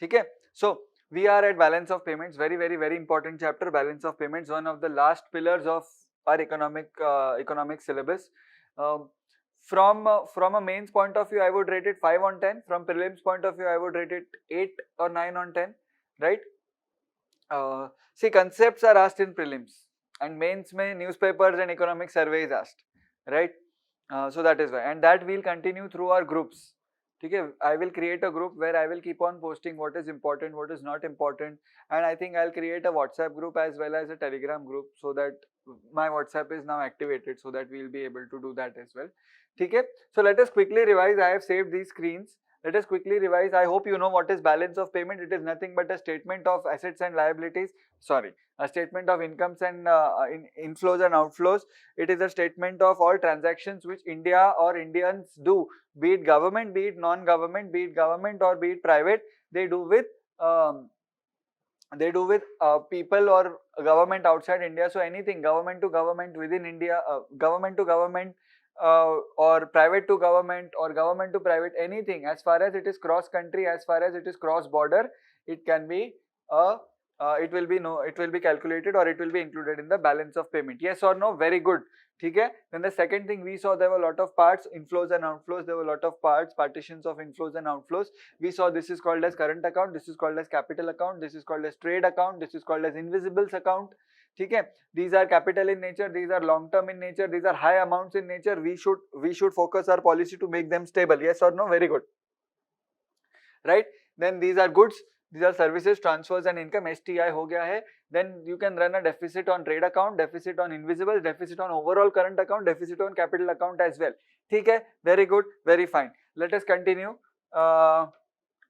ठीक है. So we are at balance of payments, very important chapter, balance of payments, one of the last pillars of our economic syllabus. From a mains point of view, I would rate it 5 on 10. From prelims point of view, I would rate it 8 or 9 on 10, right? See, concepts are asked in prelims, and mains mein newspapers and economic survey is asked, right? So that is why, and that will continue through our groups. Okay, I will create a group where I will keep on posting what is important, what is not important, and I think I'll create a WhatsApp group as well as a Telegram group, so that my WhatsApp is now activated, so that we'll be able to do that as well. Okay, so let us quickly revise. I have saved these screens. Let us quickly revise. I hope you know what is balance of payment. It is nothing but a statement of assets and liabilities. Sorry, a statement of incomes and inflows and outflows. It is a statement of all transactions which India or Indians do, be it government, be it non-government, be it government or be it private. They do with people or government outside India. So anything government to government within India, government to government, or private to government or government to private, anything as far as it is cross country, as far as it is cross border, it can be it will be calculated or it will be included in the balance of payment. Yes or no? Very good. Okay. Then the second thing we saw, there were a lot of parts, inflows and outflows. There were a lot of parts, partitions of inflows and outflows. We saw this is called as current account, this is called as capital account, this is called as trade account, this is called as invisibles account. Okay. These are capital in nature, these are long term in nature, these are high amounts in nature. We should focus our policy to make them stable. Yes or no? Very good. Right. Then these are goods, these are services, transfers and income. STI ho gaya hai. Then you can run a deficit on trade account, deficit on invisibles, deficit on overall current account, deficit on capital account as well. ठीक है, very good, very fine. Let us continue.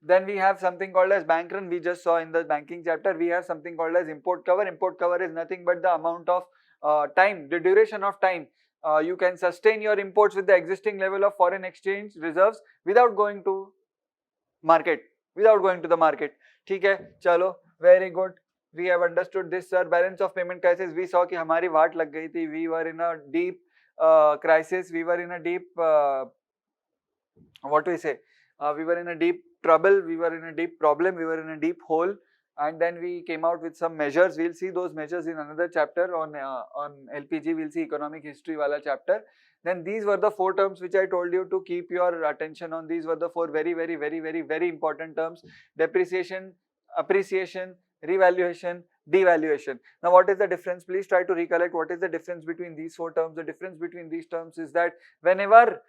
Then we have something called as bank run. We just saw in the banking chapter. We have something called as import cover. Import cover is nothing but the amount of time, the duration of time you can sustain your imports with the existing level of foreign exchange reserves without going to market, ठीक है. चलो, very good, we have understood this, sir. Balance of payment crisis, we saw कि हमारी वाट लग गई थी. We were in a deep crisis, we were in a deep what do we say, we were in a deep trouble, we were in a deep problem, we were in a deep hole, and then we came out with some measures. We'll see those measures in another chapter on LPG. We'll see economic history wala chapter. Then these were the 4 terms which I told you to keep your attention on. These were the 4 very important terms: depreciation, appreciation, revaluation, devaluation. Now what is the difference? Please try to recollect what is the difference between these 4 terms. The difference between these terms is that whenever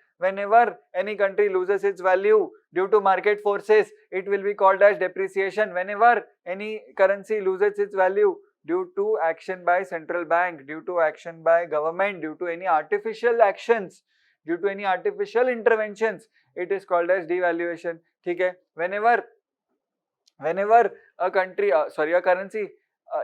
any country loses its value due to market forces, it will be called as depreciation. Whenever any currency loses its value due to action by central bank, due to action by government, due to any artificial actions, due to any artificial interventions, it is called as devaluation. ठीक है. Whenever a currency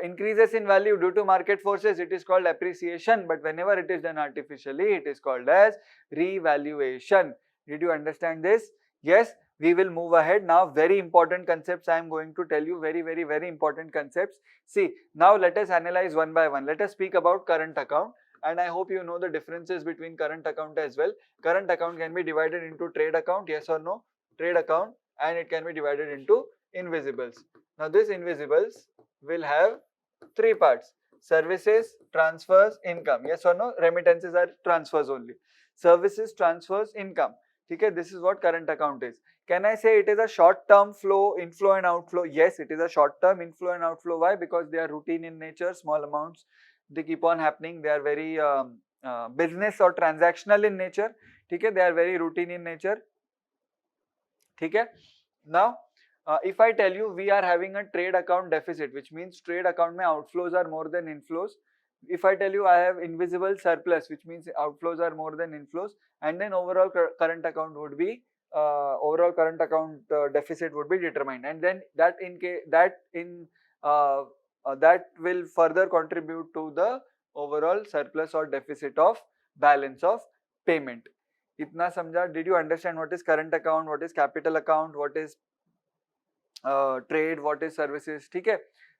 increases in value due to market forces, it is called appreciation, but whenever it is done artificially, it is called as revaluation. Did you understand this? Yes. We will move ahead now. Very important concepts I am going to tell you. Very important concepts. See, now let us analyze one by one. Let us speak about current account, and I hope you know the differences between current account as well. Current account can be divided into trade account, yes or no? Trade account, and it can be divided into invisibles. Now this invisibles will have 3 parts: services, transfers, income. Yes or no? Remittances are transfers only. Services, transfers, income. Okay, this is what current account is. Can I say it is a short-term flow, inflow and outflow? Yes, it is a short-term inflow and outflow. Why? Because they are routine in nature, small amounts, they keep on happening. They are very business or transactional in nature. Okay, they are very routine in nature. Okay. Now, if I tell you we are having a trade account deficit, which means trade account mein outflows are more than inflows. If I tell you I have invisible surplus, which means outflows are more than inflows, and then overall current account would be deficit would be determined, and then that will further contribute to the overall surplus or deficit of balance of payment. Itna samjha? Did you understand what is current account, what is capital account, what is trade, what is services? ठीक है.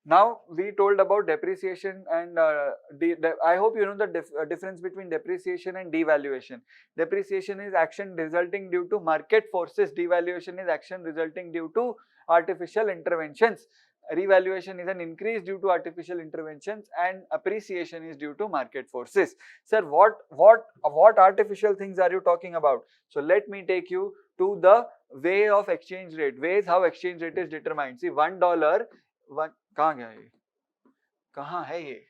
Now we told about depreciation and I hope you know the difference between depreciation and devaluation. Depreciation is action resulting due to market forces. Devaluation is action resulting due to artificial interventions. Revaluation is an increase due to artificial interventions, and appreciation is due to market forces. Sir, what artificial things are you talking about? So let me take you to the way of exchange rate, ways how exchange rate is determined. See, $1, कहाँ गया ये, कहाँ है ये?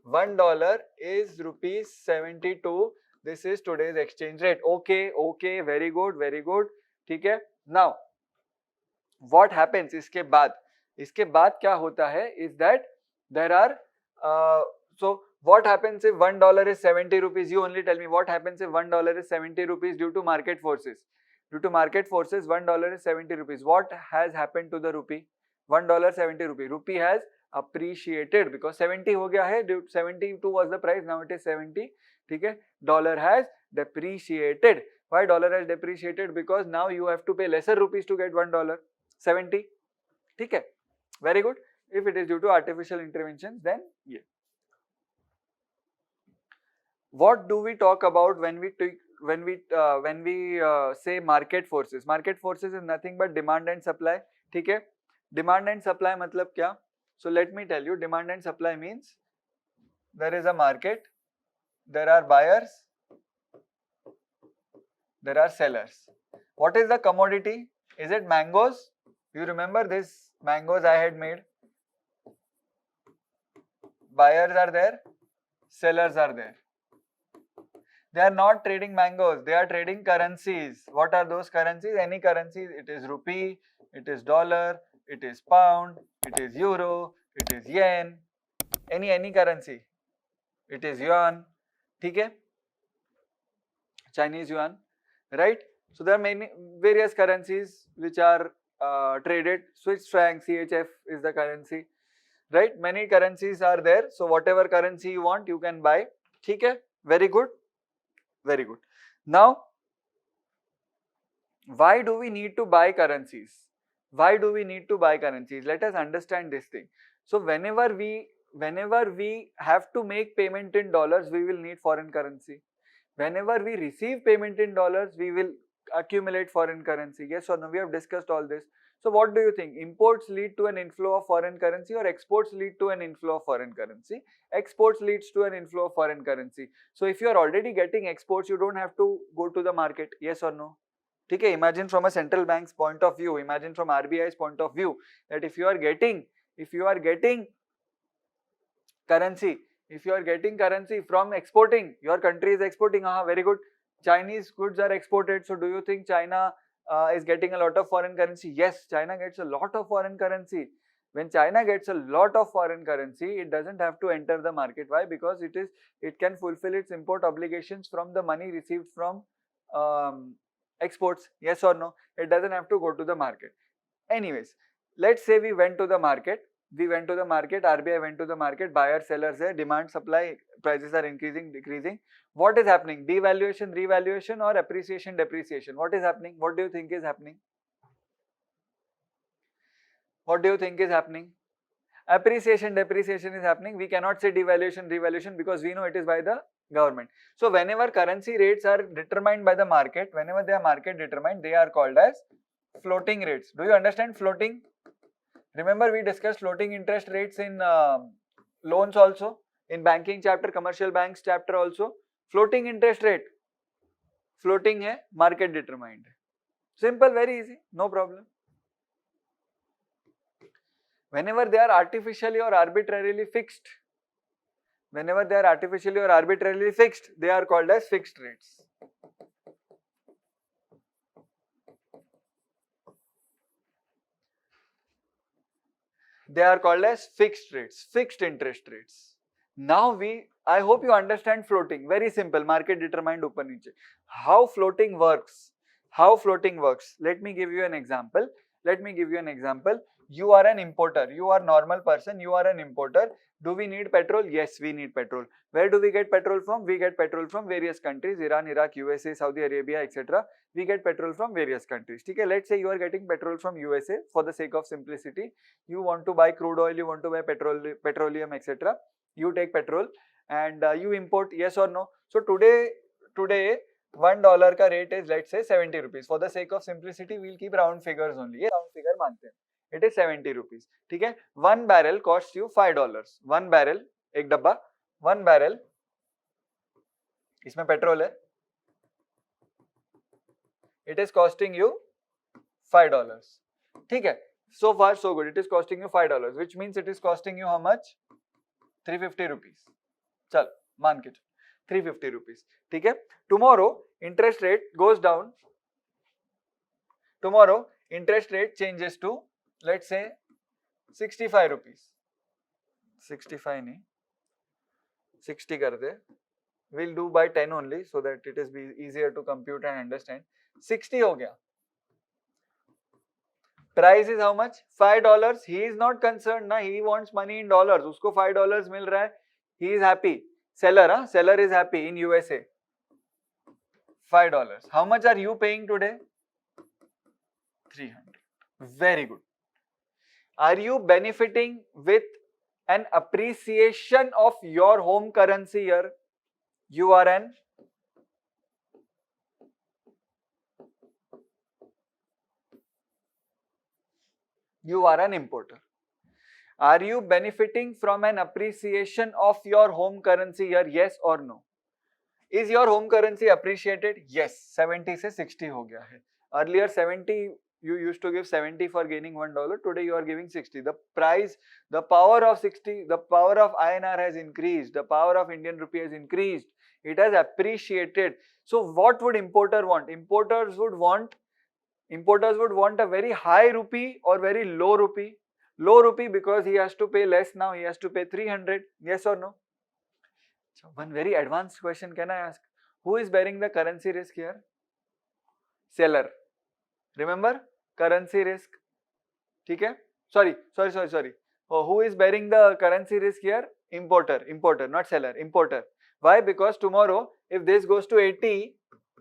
$1 is ₹72. This is today's exchange rate. Okay, very good, very good. ठीक है. Now, what happens इसके बाद क्या होता है is that there are so what happens if $1 is 70 rupees? You only tell me what happens if $1 is 70 rupees due to market forces. Due to market forces, $1 is 70 rupees. What has happened to the rupee? $1 70 rupee. Rupee has appreciated because 70 हो गया है. 72 was the price. Now it is 70. ठीक है. Dollar has depreciated. Why dollar has depreciated? Because now you have to pay lesser rupees to get $1. 70. ठीक है. Very good. If it is due to artificial interventions, then yeah. What do we talk about when we say market forces? Market forces is nothing but demand and supply. ठीक है. Demand and supply मतलब क्या? So let me tell you, demand and supply means there is a market, there are buyers, there are sellers. What is the commodity? Is it mangoes? You remember this mangoes I had made? Buyers are there, sellers are there. They are not trading mangoes, they are trading currencies. What are those currencies? Any currencies. It is rupee, it is dollar, it is pound, it is euro, it is yen, any currency. It is yuan, ठीक है? Chinese yuan, right? So there are many various currencies which are traded. Swiss franc, CHF is the currency, right? Many currencies are there. So whatever currency you want, you can buy. ठीक है? Very good, very good. Now, why do we need to buy currencies? Why do we need to buy currencies? Let us understand this thing. So whenever we have to make payment in dollars, we will need foreign currency. Whenever we receive payment in dollars, we will accumulate foreign currency. Yes or no? We have discussed all this. So what do you think? Imports lead to an inflow of foreign currency or exports lead to an inflow of foreign currency? Exports leads to an inflow of foreign currency. So if you are already getting exports, you don't have to go to the market. Yes or no? ठीक है. Imagine from a central bank's point of view, imagine from RBI's point of view, that if you are getting currency from exporting, your country is exporting. Very good. Chinese goods are exported. So do you think China is getting a lot of foreign currency? Yes, China gets a lot of foreign currency. When China gets a lot of foreign currency, it doesn't have to enter the market. Why? Because it can fulfill its import obligations from the money received from exports. Yes or no? It doesn't have to go to the market. Anyways, let's say we went to the market, RBI went to the market, buyers, sellers है, demand, supply, prices are increasing, decreasing. What is happening? Devaluation, revaluation or appreciation, depreciation? What is happening? What do you think is happening? What do you think is happening? Appreciation, depreciation is happening. We cannot say devaluation, revaluation because we know it is by the government. So whenever currency rates are determined by the market, whenever they are market determined, they are called as floating rates. Do you understand floating? Remember we discussed floating interest rates in loans also, in banking chapter, commercial banks chapter also. Floating interest rate, floating है, market determined. Simple, very easy, no problem. Whenever they are artificially or arbitrarily fixed, they are called as fixed rates. They are called as fixed rates, fixed interest rates. Now I hope you understand floating. Very simple, market determined ऊपर नीचे. How floating works? Let me give you an example. You are an importer. You are normal person. You are an importer. Do we need petrol? Yes, we need petrol. Where do we get petrol from? We get petrol from various countries, Iran, Iraq, USA, Saudi Arabia, etc. We get petrol from various countries. Okay, let's say you are getting petrol from USA. For the sake of simplicity, you want to buy crude oil, you want to buy petroleum, etc. You take petrol and you import, yes or no? So today $1 ka rate is, let's say, 70 rupees. For the sake of simplicity, we'll keep round figures only. Yes, figure मानते हैं, it is 70 rupees, ठीक है। 1 barrel cost you $5, 1 barrel, एक डब्बा, 1 barrel, इसमें petrol है, it is costing you $5, ठीक है। So far so good, it is costing you $5, which means it is costing you how much? 350 rupees. चल मान के 350 rupees, ठीक है। Tomorrow interest rate goes down, tomorrow interest rate changes to let's say 65 rupees, 65 नहीं 60 कर दे, we'll do by 10 only so that it is be easier to compute and understand. 60 हो गया, price is how much? $5. He is not concerned ना, he wants money in dollars, उसको $5 मिल रहा है, he is happy. Seller, seller is happy in USA. $5. How much are you paying today? 300. Very good. Are you benefiting with an appreciation of your home currency here? You are an importer. Are you benefiting from an appreciation of your home currency here? Yes or no? Is your home currency appreciated? Yes. 70 से 60 हो गया है. Earlier 70, you used to give 70 for gaining $1. Today you are giving 60. The price, the power of 60, the power of INR has increased. The power of Indian rupee has increased. It has appreciated. So what would importer want? Importers would want a very high rupee or very low rupee. Low rupee because he has to pay less now. He has to pay 300. Yes or no? So one very advanced question can I ask? Who is bearing the currency risk here? Seller. Remember? Currency risk. ठीक है? Sorry. Who is bearing the currency risk here? Importer, not seller, importer. Why? Because tomorrow, if this goes to 80,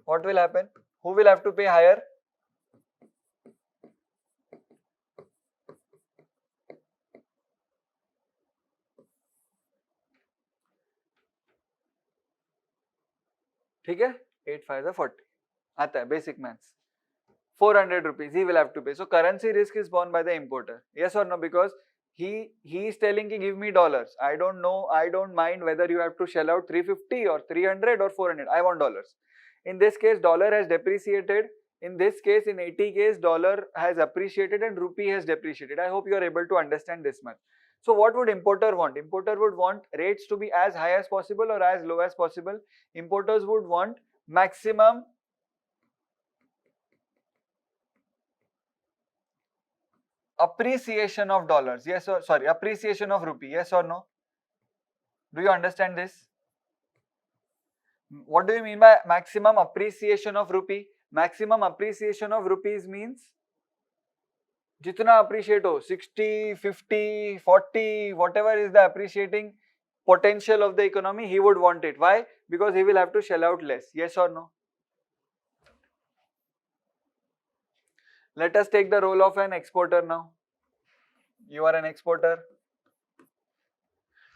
what will happen? Who will have to pay higher? ठीक है, 8 5 40 आता है basic maths. 400 rupees he will have to pay. So currency risk is borne by the importer. Yes or no? Because he is telling ki give me dollars. I don't know, I don't mind whether you have to shell out 350 or 300 or 400. I want dollars. In this case, dollar has depreciated. In this case, in 80 case, dollar has appreciated and rupee has depreciated. I hope you are able to understand this much. So what would importer want? Importer would want rates to be as high as possible or as low as possible. Importers would want maximum appreciation of dollars. Yes or sorry, appreciation of rupee. Yes or no? Do you understand this? What do you mean by maximum appreciation of rupee? Maximum appreciation of rupees means जितना appreciate हो 60, 50, 40, whatever is the appreciating potential of the economy, he would want it. Why? Because he will have to shell out less. Yes or no? Let us take the role of an exporter now. You are an exporter.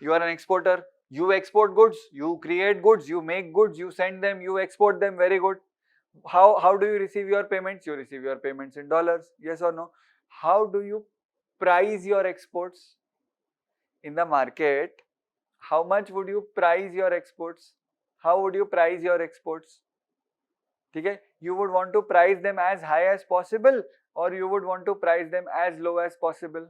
You are an exporter. You export goods. You create goods. You make goods. You send them. You export them. Very good. How do you receive your payments? You receive your payments in dollars. Yes or no? How do you price your exports? In the market, how much would you price your exports? How would you price your exports? Okay? You would want to price them as high as possible or you would want to price them as low as possible?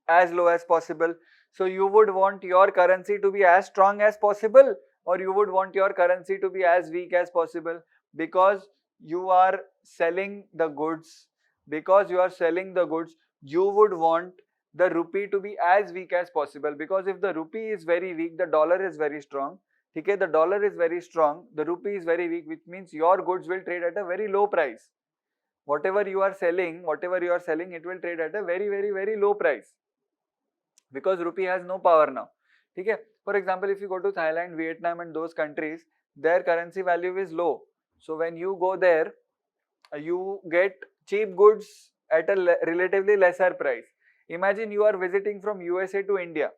As low as possible. So you would want your currency to be as strong as possible or you would want your currency to be as weak as possible, because you are selling the goods. Because you are selling the goods, you would want the rupee to be as weak as possible, because if the rupee is very weak, the dollar is very strong. Okay, the dollar is very strong, the rupee is very weak, which means your goods will trade at a very low price. Whatever you are selling, it will trade at a very, very, very low price, because rupee has no power now. Okay, for example, if you go to Thailand, Vietnam and those countries, their currency value is low. So when you go there, you get cheap goods at a relatively lesser price. Imagine you are visiting from USA to India.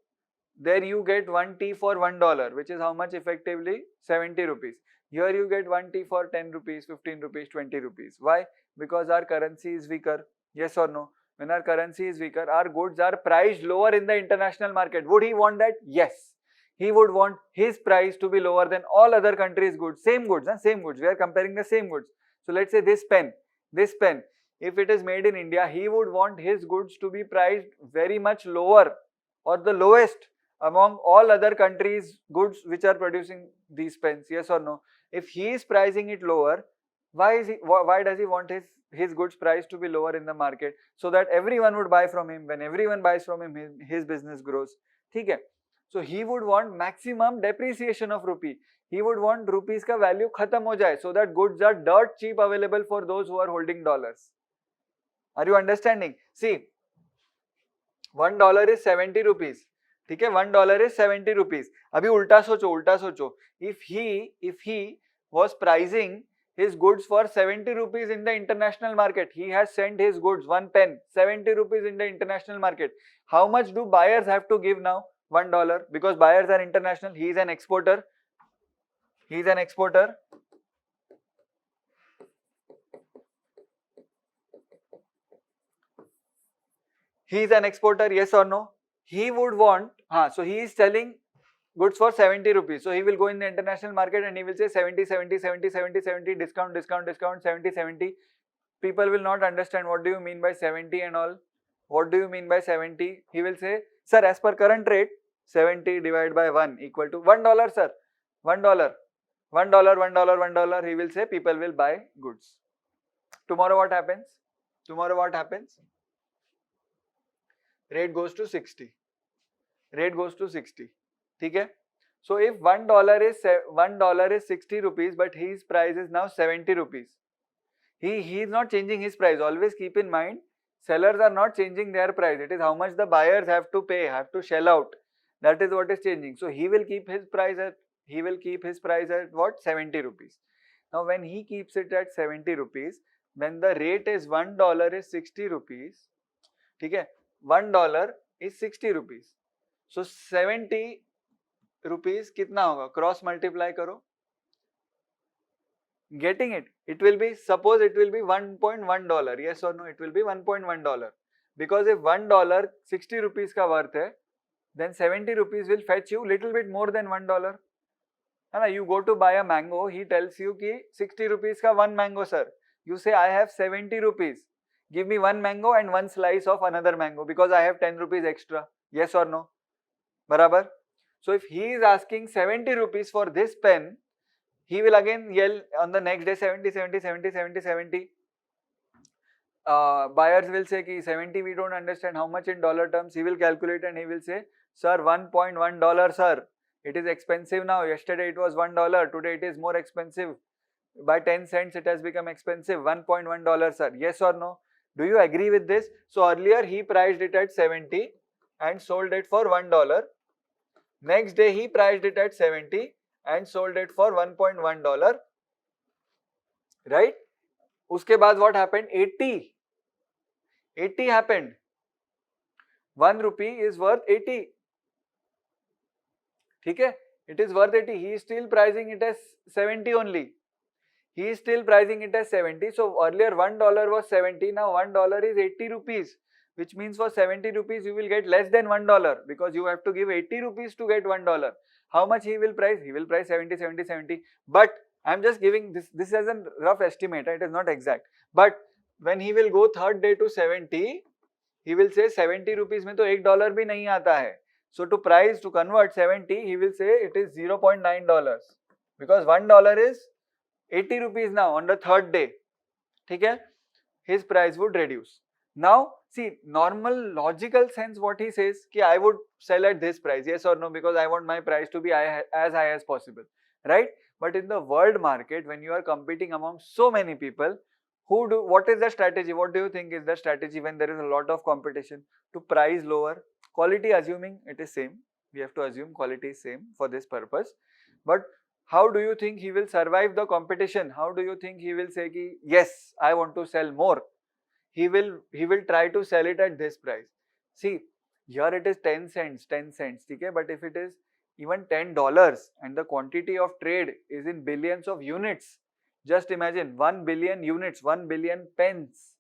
There you get 1 tea for $1, which is how much effectively? 70 rupees. Here you get 1 tea for 10 rupees, 15 rupees, 20 rupees. Why? Because our currency is weaker. Yes or no? when our currency is weaker, our goods are priced lower in the international market. Would he want that? Yes. He would want his price to be lower than all other countries' goods. Same goods, same goods. We are comparing the same goods. So let's say this pen, if it is made in India, he would want his goods to be priced very much lower or the lowest among all other countries' goods which are producing these pens. Yes or no? If he is pricing it lower, why does he want his goods price to be lower in the market, so that everyone would buy from him? When everyone buys from him, his business grows. ठीक है? So he would want maximum depreciation of rupee. He would want rupees का value खत्म हो जाए, so that goods are dirt cheap available for those who are holding dollars. Are you understanding? See, $1 is 70 rupees. ठीक है? $1 is 70 rupees. अभी उल्टा सोचो. If he was pricing his goods for 70 rupees in the international market, he has sent his goods, one pen, 70 rupees in the international market. How much do buyers have to give now? $1, because buyers are international. He is an exporter. Yes or no? He would want, so he is selling goods for 70 rupees. So he will go in the international market and he will say 70, discount, 70. People will not understand what do you mean by 70 and all. What do you mean by 70? He will say, sir, as per current rate, 70 divided by 1 equal to $1, sir. $1. He will say people will buy goods. Tomorrow what happens? Rate goes to 60. ठीक है? So if $1 is 60 rupees, but his price is now 70 rupees. He is not changing his price. Always keep in mind, sellers are not changing their price. It is how much the buyers have to pay, have to shell out. That is what is changing. So he will keep his price at what? 70 rupees. Now when he keeps it at 70 rupees, when the rate is $1 is 60 rupees, ठीक है? $1 is 60 rupees. So 70 rupees कितना होगा? Cross multiply करो. Getting it? Suppose it will be $1.1. Yes or no? It will be $1.1. Because if $1 60 rupees का worth है, then 70 rupees will fetch you little bit more than $1. You go to buy a mango, he tells you कि 60 rupees का one mango, sir. You say, I have 70 rupees. Give me one mango and one slice of another mango because I have 10 rupees extra. Yes or no? Barabar? So if he is asking 70 rupees for this pen, he will again yell on the next day 70. Buyers will say ki 70 we don't understand how much in dollar terms. He will calculate and he will say, sir, $1.1, sir. It is expensive now. Yesterday it was $1. Today it is more expensive. By 10 cents it has become expensive. $1.1, sir. Yes or no? Do you agree with this? So earlier he priced it at 70 and sold it for $1. Next day he priced it at 70 and sold it for $1.1. Right? Uske baad what happened? 80 happened. 1 rupee is worth 80. ठीक है? It is worth 80. He is still pricing it as 70 only. He is still pricing it as 70. So earlier $1 was 70. Now $1 is 80 rupees. Which means for 70 rupees you will get less than $1 because you have to give 80 rupees to get $1. How much he will price? He will price 70. But I am just giving this as a rough estimate. It is not exact. But when he will go third day to 70, he will say 70 rupees में तो $1 भी नहीं आता है. So to convert 70, he will say it is $0.9 because $1 is 80 rupees now on the third day. ठीक है? His price would reduce. Now see, normal logical sense what he says कि I would sell at this price, yes or no, because I want my price to be as high as possible, right? But in the world market, when you are competing among so many people, what is the strategy? What do you think is the strategy when there is a lot of competition? To price lower, quality assuming it is same. We have to assume quality is same for this purpose. But how do you think he will survive the competition? How do you think he will say ki, yes, I want to sell more? He will try to sell it at this price. See, here it is 10 cents, okay? But if it is even $10 and the quantity of trade is in billions of units, just imagine 1 billion units, 1 billion pens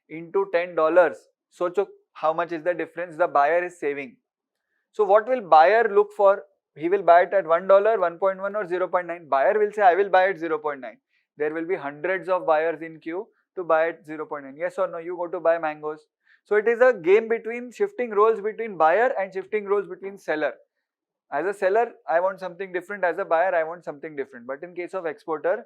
into $10. socho how much is the difference the buyer is saving. So what will buyer look for? He will buy it at $1, 1.1 or 0.9. Buyer will say I will buy it 0.9. There will be hundreds of buyers in queue to buy it 0.9. Yes or no? You go to buy mangoes. So it is a game between shifting roles between buyer and shifting roles between seller. As a seller, I want something different. As a buyer, I want something different. But in case of exporter,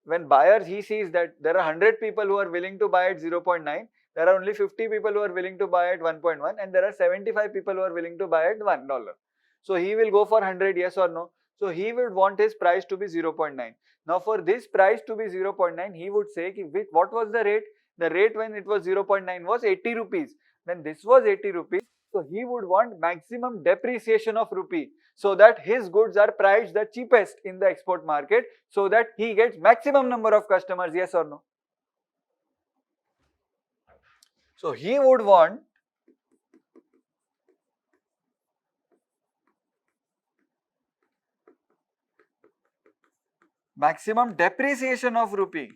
when buyer, he sees that there are 100 people who are willing to buy at 0.9, there are only 50 people who are willing to buy at 1.1, and there are 75 people who are willing to buy at $1. So he will go for 100, yes or no? So he would want his price to be 0.9. Now for this price to be 0.9, he would say, what was the rate? The rate when it was 0.9 was 80 rupees. When this was 80 rupees, so he would want maximum depreciation of rupee, so that his goods are priced the cheapest in the export market, so that he gets maximum number of customers, yes or no? So he would want maximum depreciation of rupee.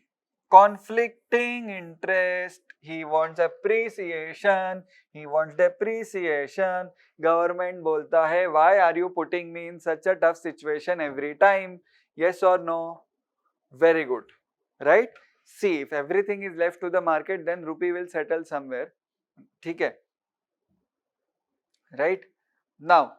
Conflicting interest, he wants appreciation, he wants depreciation. Government bolta hai, why are you putting me in such a tough situation every time? Yes or no? Very good, right? See, if everything is left to the market, then rupee will settle somewhere. ठीक है, right? Now,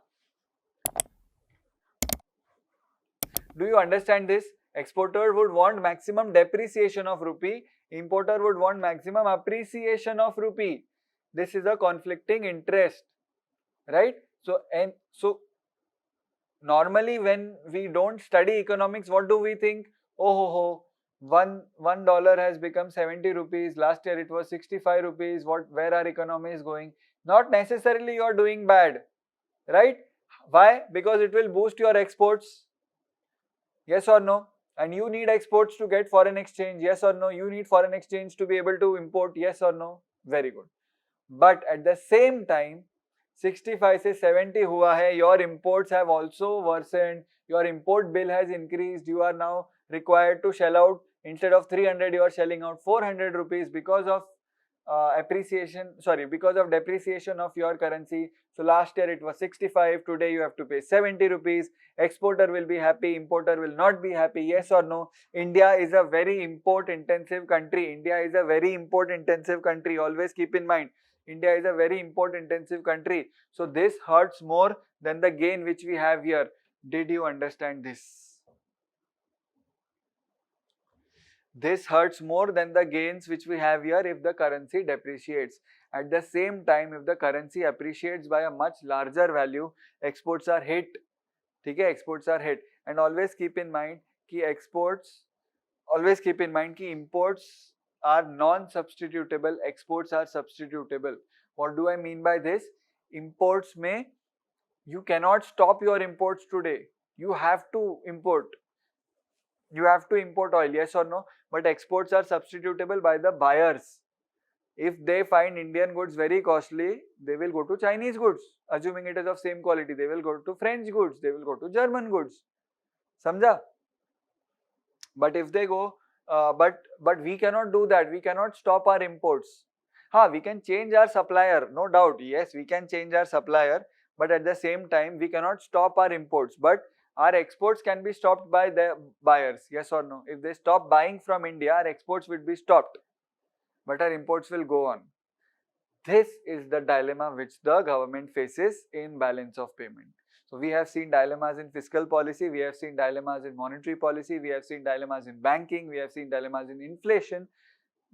do you understand this? Exporter would want maximum depreciation of rupee, importer would want maximum appreciation of rupee. This is a conflicting interest, right? So normally when we don't study economics, what do we think? Oh ho ho, one dollar has become 70 rupees. Last year it was 65 rupees. Where our economy is going? Not necessarily you are doing bad, right? Why? Because it will boost your exports. Yes or no? And you need exports to get foreign exchange. Yes or no? You need foreign exchange to be able to import. Yes or no? Very good. But at the same time, 65 से 70 हुआ है, your imports have also worsened, your import bill has increased, you are now required to shell out, instead of 300 you are shelling out 400 rupees because of because of depreciation of your currency. So last year it was 65, today you have to pay 70 rupees. Exporter will be happy, importer will not be happy. Yes or no? India is a very import intensive country. India is a very import intensive country. Always keep in mind, India is a very import intensive country. So this hurts more than the gain which we have here. Did you understand this? This hurts more than the gains which we have here if the currency depreciates. At the same time, if the currency appreciates by a much larger value, exports are hit. ठीक है, exports are hit. And always keep in mind कि imports are non-substitutable, exports are substitutable. What do I mean by this? Imports में you cannot stop your imports today. You have to import. You have to import oil, yes or no? But exports are substitutable by the buyers. If they find Indian goods very costly, they will go to Chinese goods. Assuming it is of same quality, they will go to French goods, they will go to German goods. Samjha? But if they go, but we cannot do that. We cannot stop our imports. We can change our supplier, no doubt. Yes, we can change our supplier, but at the same time, we cannot stop our imports. But our exports can be stopped by the buyers, yes or no? If they stop buying from India, our exports will be stopped, but our imports will go on. This is the dilemma which the government faces in balance of payment. So we have seen dilemmas in fiscal policy, we have seen dilemmas in monetary policy, we have seen dilemmas in banking, we have seen dilemmas in inflation.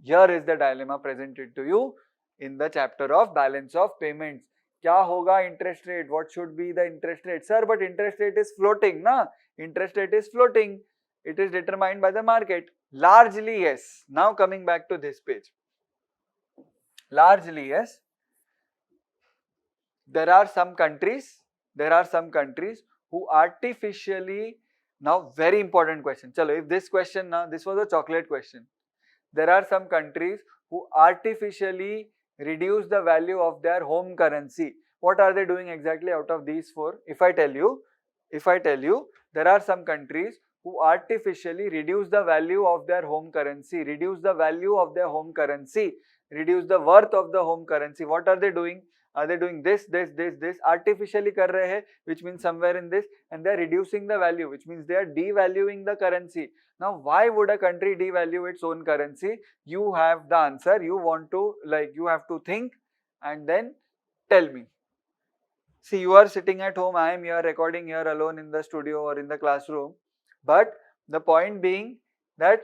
Here is the dilemma presented to you in the chapter of balance of payments. क्या होगा interest rate? What should be the interest rate? Sir, but interest rate is floating, na? Interest rate is floating. It is determined by the market. Largely, yes. Now coming back to this page. Largely, yes. There are some countries who artificially, now very important question. Chalo, if this question, now this was a chocolate question. There are some countries who artificially reduce the value of their home currency. What are they doing exactly out of these four? If I tell you, there are some countries who artificially reduce the value of their home currency, reduce the worth of the home currency. What are they doing? Are they doing this, artificially kar rahe hai, which means somewhere in this, and they are reducing the value, which means they are devaluing the currency. Now, why would a country devalue its own currency? You have the answer. You want to, you have to think and then tell me. See, you are sitting at home, I am here recording here alone in the studio or in the classroom. But the point being that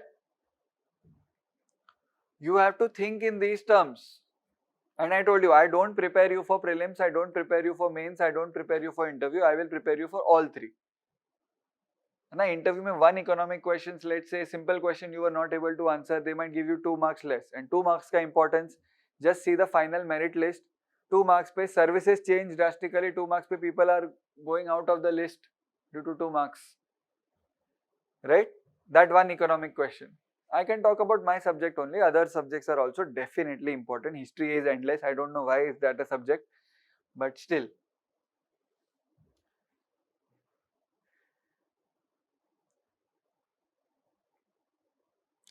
you have to think in these terms. And I told you, I don't prepare you for prelims, I don't prepare you for mains, I don't prepare you for interview, I will prepare you for all three. And I interview में one economic questions, let's say simple question you were not able to answer, they might give you 2 marks less. And 2 marks का importance, just see the final merit list. 2 marks पे services change drastically, 2 marks पे people are going out of the list due to 2 marks. Right? That one economic question. I can talk about my subject only, other subjects are also definitely important. History is endless, I don't know why is that a subject, but still.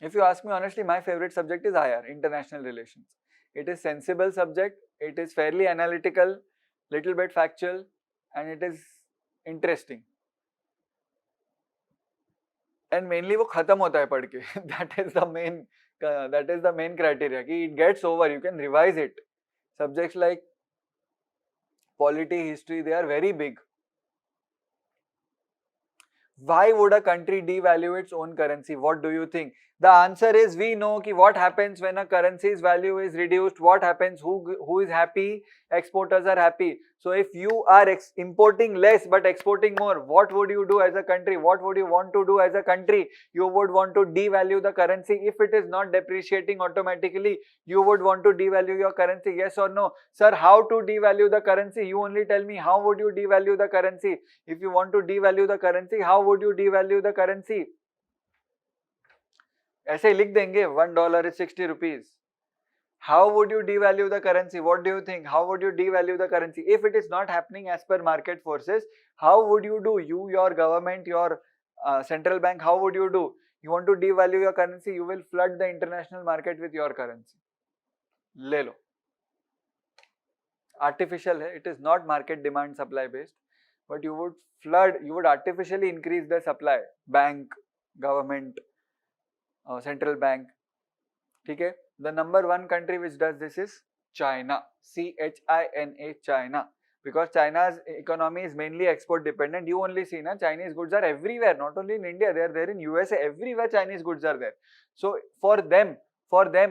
If you ask me honestly, my favorite subject is IR, International Relations. It is sensible subject, it is fairly analytical, little bit factual, and it is interesting. And mainly वो खत्म होता है पढ़ के. That is the main criteria. कि it gets over, you can revise it. Subjects like polity, history, they are very big. Why would a country devalue its own currency? What do you think? The answer is, we know ki what happens when a currency's value is reduced, what happens, who is happy, exporters are happy. So if you are importing less but exporting more, what would you do as a country? What would you want to do as a country? You would want to devalue the currency. If it is not depreciating automatically, you would want to devalue your currency, yes or no? Sir, how to devalue the currency? You only tell me, how would you devalue the currency? If you want to devalue the currency, how would you devalue the currency? ऐसे ही लिख देंगे $1 is 60 rupees. How would you devalue the currency? What do you think? How would you devalue the currency? If it is not happening as per market forces, how would you do? You, your government, your central bank, how would you do? You want to devalue your currency, you will flood the international market with your currency. ले लो. Artificial है, it is not market demand supply based, but you would flood, you would artificially increase the supply. Bank, government, central bank. ठीक है? The number one country which does this is China. China, China. Because China's economy is mainly export dependent. You only see na, Chinese goods are everywhere, not only in India, they are there in USA, everywhere Chinese goods are there. So for them,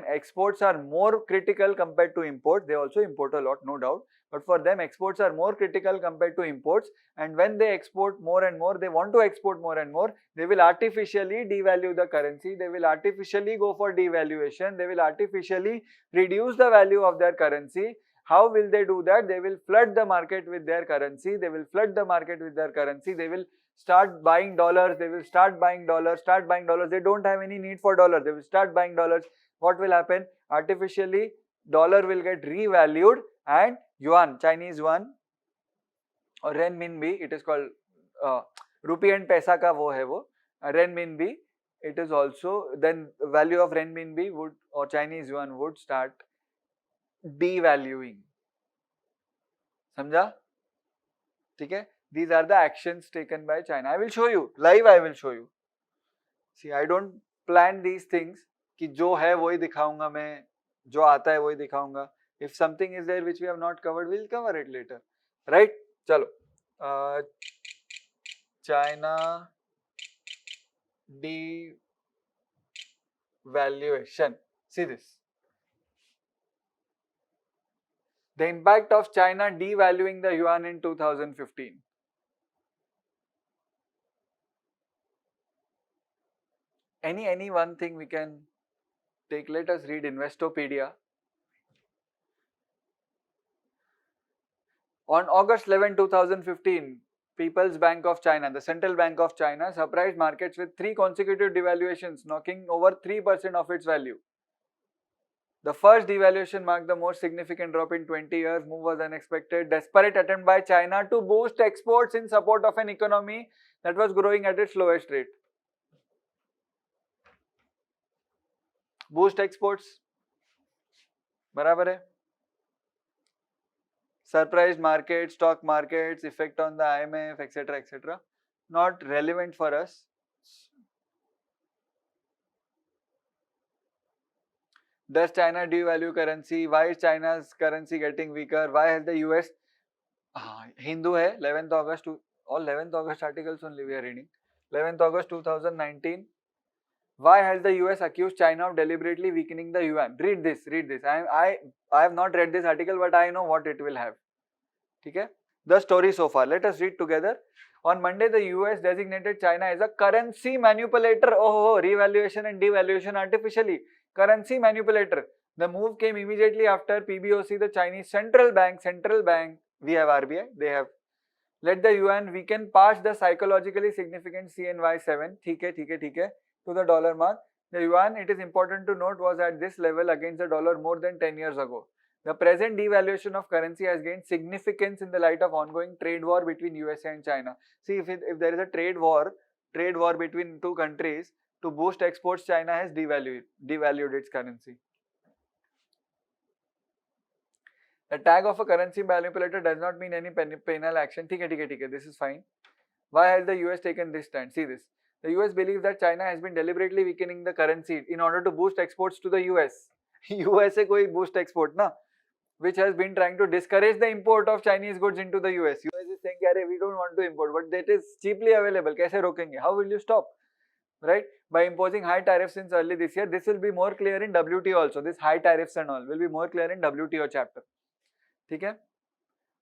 exports are more critical compared to imports. They also import a lot, no doubt. But for them, exports are more critical compared to imports. And when they export more and more, they want to export more and more, they will artificially devalue the currency. They will artificially go for devaluation. They will artificially reduce the value of their currency. How will they do that? They will flood the market with their currency. They will flood the market with their currency. They will start buying dollars. They will start buying dollars. They don't have any need for dollars. They will start buying dollars. What will happen? Artificially, dollar will get revalued and yuan, Chinese yuan or renminbi, it is called rupee and paisa ka wo hai wo, renminbi, it is also, then value of renminbi would or Chinese yuan would start devaluing. समझा? ठीक है? These are the actions taken by China. I will show you live. I will show you. See, I don't plan these things कि जो है वही दिखाऊंगा मैं, जो आता है वही दिखाऊंगा. If something is there which we have not covered, we'll cover it later. Right? चलो. China devaluation. See this. The impact of China devaluing the yuan in 2015. Any one thing we can take. Let us read Investopedia. On August 11, 2015, People's Bank of China, the Central Bank of China, surprised markets with 3 consecutive devaluations, knocking over 3% of its value. The first devaluation marked the most significant drop in 20 years. Move was unexpected. Desperate attempt by China to boost exports in support of an economy that was growing at its lowest rate. Boost exports. बराबर है. Surprised markets, stock markets, effect on the IMF, etc., etc. Not relevant for us. Does China devalue currency? Why is China's currency getting weaker? Why has the US? Hindu hai, 11th August to all 11th August articles only we are reading. 11th August 2019. Why has the US accused China of deliberately weakening the yuan? Read this, read this. I have not read this article, but I know what it will have. Okay? The story so far. Let us read together. On Monday, the US designated China as a currency manipulator. Oh, revaluation and devaluation artificially. Currency manipulator. The move came immediately after PBOC, the Chinese central bank, we have RBI, they have let the yuan weaken past the psychologically significant CNY7, ठीक है, to the dollar mark. The yuan, it is important to note, was at this level against the dollar more than 10 years ago. The present devaluation of currency has gained significance in the light of ongoing trade war between USA and China. See, if there is a trade war between two countries, to boost exports, China has devalued its currency. The tag of a currency manipulator does not mean any penal action. ठीक है, this is fine. Why has the US taken this stand? See this. The US believes that China has been deliberately weakening the currency in order to boost exports to the US. USA कोई boost export ना, which has been trying to discourage the import of Chinese goods into the US. US is saying, अरे we don't want to import, but that is cheaply available. कैसे रोकेंगे? How will you stop? Right? By imposing high tariffs since early this year, this will be more clear in WTO also. This high tariffs and all will be more clear in WTO chapter. ठीक है?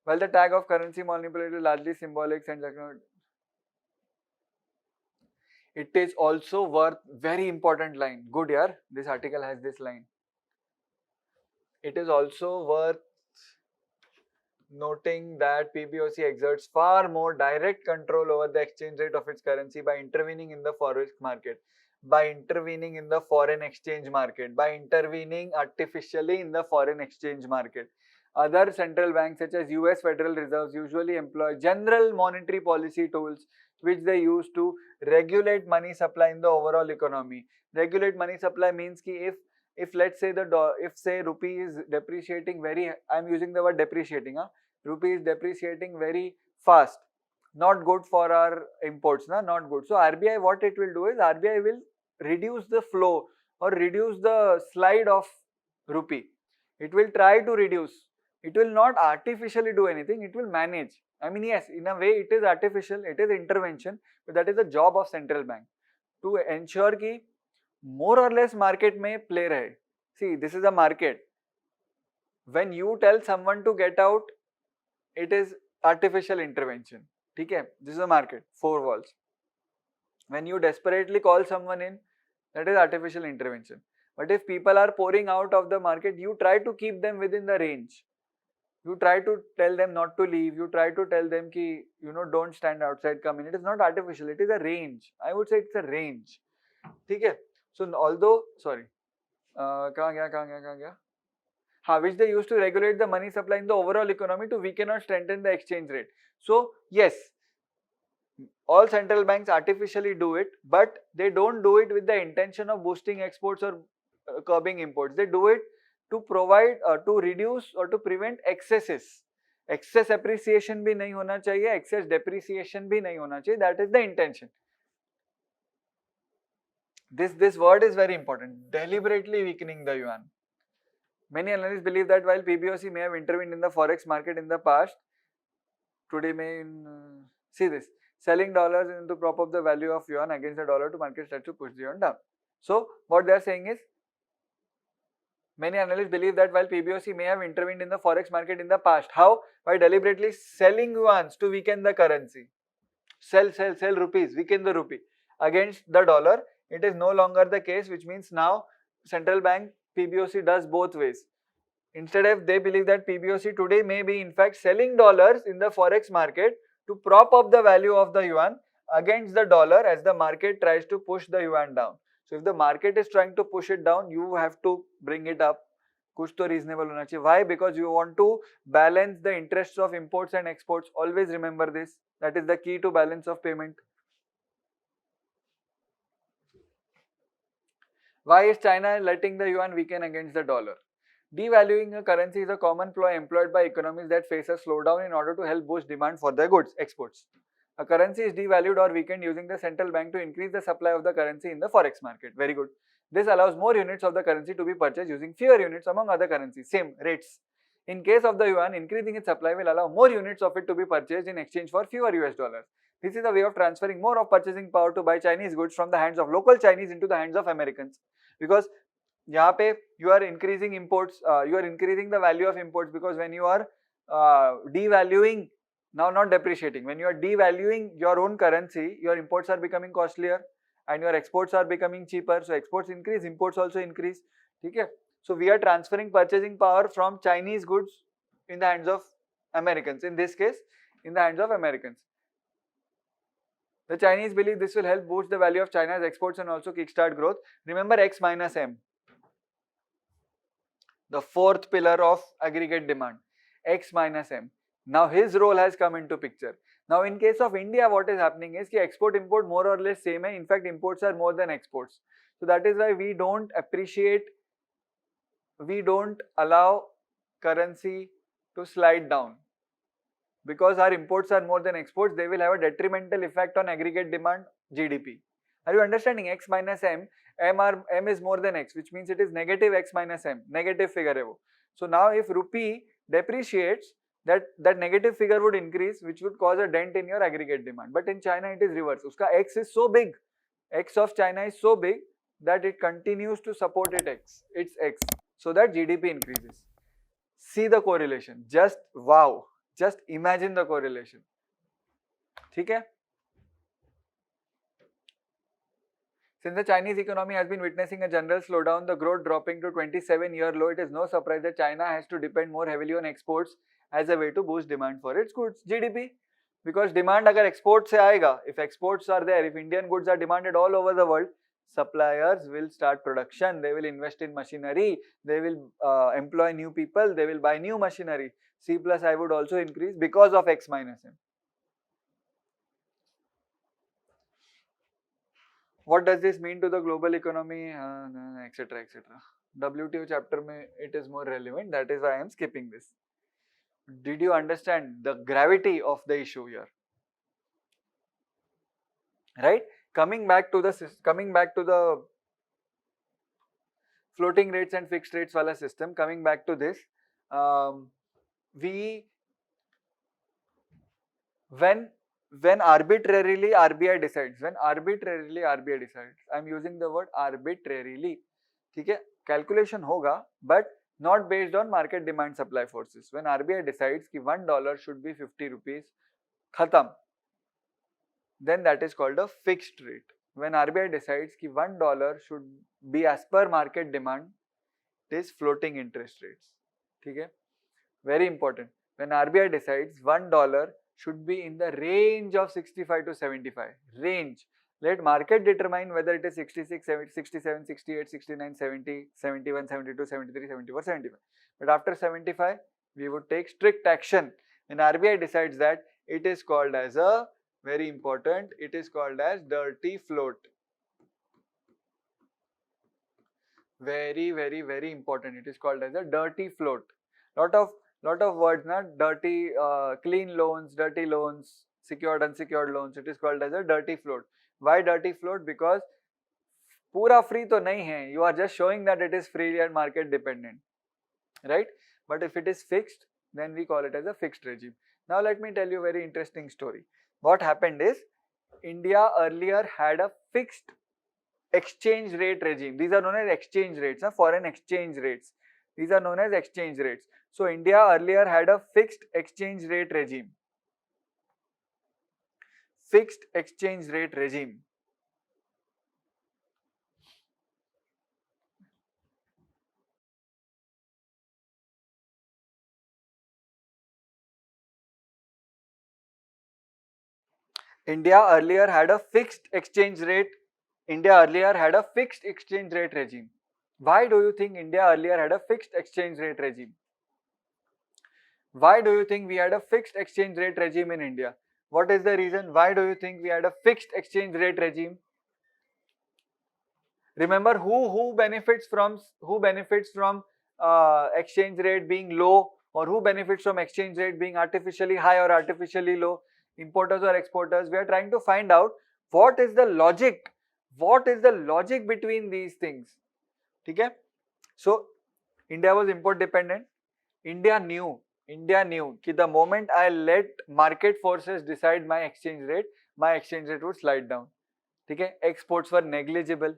While the tag of currency manipulator is largely symbolic and it is also worth very important line. Good yaar, this article has this line. It is also worth noting that PBOC exerts far more direct control over the exchange rate of its currency by intervening in the forex market, by intervening in the foreign exchange market, by intervening artificially in the foreign exchange market. Other central banks such as US Federal Reserves usually employ general monetary policy tools which they use to regulate money supply in the overall economy. Regulate money supply means ki if let's say if say rupee is depreciating I'm using the word depreciating, rupee is depreciating very fast, not good for our imports, not good. So RBI, what it will do is RBI will reduce the flow or reduce the slide of rupee. It will try to reduce. It will not artificially do anything, it will manage. I mean, yes, in a way it is artificial, it is intervention, but that is the job of central bank to ensure ki more or less market may play rahe. See, this is a market. When you tell someone to get out, it is artificial intervention. Okay? This is a market, four walls. When you desperately call someone in, that is artificial intervention. But if people are pouring out of the market, you try to keep them within the range. You try to tell them not to leave. You try to tell them ki, don't stand outside, come in. It is not artificial. It is a range. I would say it's a range. Okay? So although, sorry, कहाँ गया? Which they use to regulate the money supply in the overall economy to weaken or strengthen the exchange rate. So yes, all central banks artificially do it, but they don't do it with the intention of boosting exports or curbing imports. They do it to provide, to reduce or to prevent excesses. Excess appreciation भी नहीं होना चाहिए, excess depreciation भी नहीं होना चाहिए. That is the intention. This word is very important. Deliberately weakening the yuan. Many analysts believe that while PBOC may have intervened in the forex market in the past, today may see this, selling dollars to prop up the value of yuan against the dollar to market starts to push the yuan down. So what they are saying is, many analysts believe that while PBOC may have intervened in the forex market in the past, how? By deliberately selling yuans to weaken the currency. Sell rupees, weaken the rupee against the dollar. It is no longer the case, which means now central bank PBOC does both ways. Instead of, they believe that PBOC today may be in fact selling dollars in the forex market to prop up the value of the yuan against the dollar as the market tries to push the yuan down. So if the market is trying to push it down, you have to bring it up. कुछ तो reasonable होना चाहिए. Why? Because you want to balance the interests of imports and exports. Always remember this. That is the key to balance of payment. Why is China letting the yuan weaken against the dollar? Devaluing a currency is a common ploy employed by economies that face a slowdown in order to help boost demand for their goods, exports. A currency is devalued or weakened using the central bank to increase the supply of the currency in the forex market. Very good. This allows more units of the currency to be purchased using fewer units among other currencies. Same rates. In case of the yuan, increasing its supply will allow more units of it to be purchased in exchange for fewer US dollars. This is a way of transferring more of purchasing power to buy Chinese goods from the hands of local Chinese into the hands of Americans. Because यहाँ पे you are increasing imports, you are increasing the value of imports, because when you are devaluing, now not depreciating, when you are devaluing your own currency, your imports are becoming costlier and your exports are becoming cheaper. So exports increase, imports also increase. Okay? So we are transferring purchasing power from Chinese goods in the hands of Americans. In this case, in the hands of Americans. The Chinese believe this will help boost the value of China's exports and also kickstart growth. Remember X minus M, the fourth pillar of aggregate demand, X minus M. Now his role has come into picture. Now in case of India, what is happening is that export import more or less same hai. In fact, imports are more than exports. So that is why we don't allow currency to slide down. Because our imports are more than exports, they will have a detrimental effect on aggregate demand, GDP. Are you understanding? X minus M, M is more than X, which means it is negative X minus M, negative figure hai wo. So now if rupee depreciates, that negative figure would increase, which would cause a dent in your aggregate demand. But in China it is reverse. Uska X is so big, X of China is so big that it continues to support its X, so that GDP increases. See the correlation. Just wow. Just imagine the correlation. ठीक है? Since the Chinese economy has been witnessing a general slowdown, the growth dropping to 27-year low, it is no surprise that China has to depend more heavily on exports as a way to boost demand for its goods, GDP. Because demand agar export se aayega, if exports are there, if Indian goods are demanded all over the world, suppliers will start production, they will invest in machinery, they will employ new people, they will buy new machinery. C plus I would also increase because of X minus M. What does this mean to the global economy, etc, etc. WTO chapter mein it is more relevant, that is why I am skipping this. Did you understand the gravity of the issue here? Right? Coming back to the floating rates and fixed rates wala system, coming back to this, when arbitrarily RBI decides, I am using the word arbitrarily, ठीक है, calculation होगा, but not based on market demand supply forces. When RBI decides कि $1 should be 50 rupees, khatam, then that is called a fixed rate. When RBI decides कि $1 should be as per market demand, it is floating interest rates. ठीक है? Very important. When RBI decides $1 should be in the range of 65 to 75. Range. Let market determine whether it is 66, 67, 68, 69, 70, 71, 72, 73, 74, 75. But after 75, we would take strict action. When RBI decides that, it is called as a, very important, it is called as dirty float. Very, very, very important. It is called as a dirty float. Lot of words, na? Dirty, clean loans, dirty loans, secured, unsecured loans. It is called as a dirty float. Why dirty float? Because pura free to nahi hai. You are just showing that it is free and market dependent, right? But if it is fixed, then we call it as a fixed regime. Now let me tell you a very interesting story. What happened is, India earlier had a fixed exchange rate regime. These are known as exchange rates, foreign exchange rates. These are known as exchange rates. So India earlier had a fixed exchange rate regime. Fixed exchange rate regime. India earlier had a fixed exchange rate. India earlier had a fixed exchange rate regime. Why do you think India earlier had a fixed exchange rate regime? Why do you think we had a fixed exchange rate regime in India? What is the reason? Why do you think we had a fixed exchange rate regime? Remember who benefits from exchange rate being low, or who benefits from exchange rate being artificially high or artificially low, importers or exporters. We are trying to find out what is the logic between these things. Okay? So India was import dependent. India knew कि the moment I let market forces decide my exchange rate would slide down. Okay? Exports were negligible.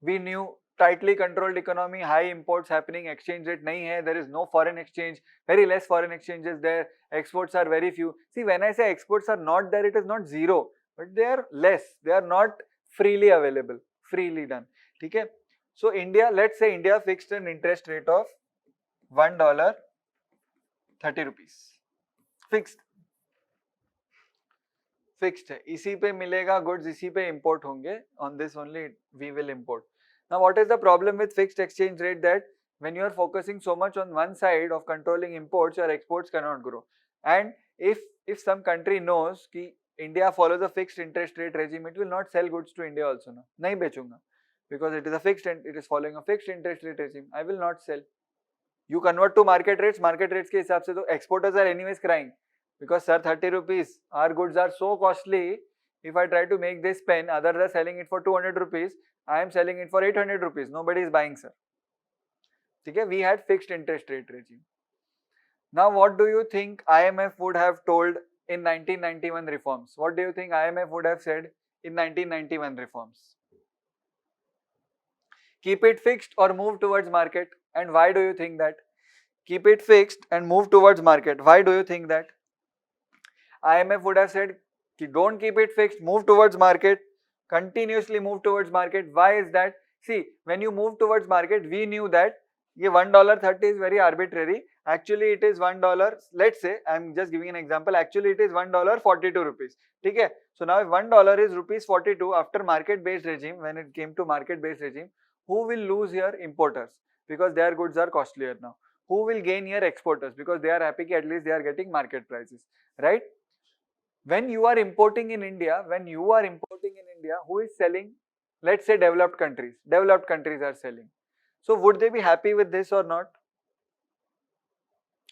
We knew tightly controlled economy, high imports happening, exchange rate nahi hai, there is no foreign exchange, very less foreign exchanges there, exports are very few. See, when I say exports are not there, it is not zero, but they are less, they are not freely available, freely done. Okay? So India, let's say India fixed an interest rate of $1, 30 rupees. Fixed है, इसी पे मिलेगा goods, इसी पे import होंगे, on this only we will import. Now what is the problem with fixed exchange rate? That when you are focusing so much on one side of controlling imports, your exports cannot grow. And if some country knows कि India follows a fixed interest rate regime, it will not sell goods to India also. ना नहीं बेचूंगा, because it is a fixed and it is following a fixed interest rate regime. I will not sell. You convert to market rates के हिसाब से तो exporters are anyways crying. Because sir, 30 rupees, our goods are so costly. If I try to make this pen, others are selling it for 200 rupees. I am selling it for 800 rupees. Nobody is buying, sir. Okay, we had fixed interest rate regime. Now, what do you think IMF would have told in 1991 reforms? What do you think IMF would have said in 1991 reforms? Keep it fixed or move towards market. And why do you think that? Keep it fixed and move towards market. Why do you think that? IMF would have said, don't keep it fixed, move towards market, continuously move towards market. Why is that? See, when you move towards market, we knew that $1.30 is very arbitrary. Actually, it is $1. Let's say, I'm just giving an example. Actually, it is $1.42. Okay? So now if $1 is rupees 42 after market-based regime, when it came to market-based regime, who will lose here? Importers, because their goods are costlier now. Who will gain here? Exporters, because they are happy that at least they are getting market prices, right? When you are importing in India, who is selling? Let's say developed countries. Developed countries are selling. So would they be happy with this or not?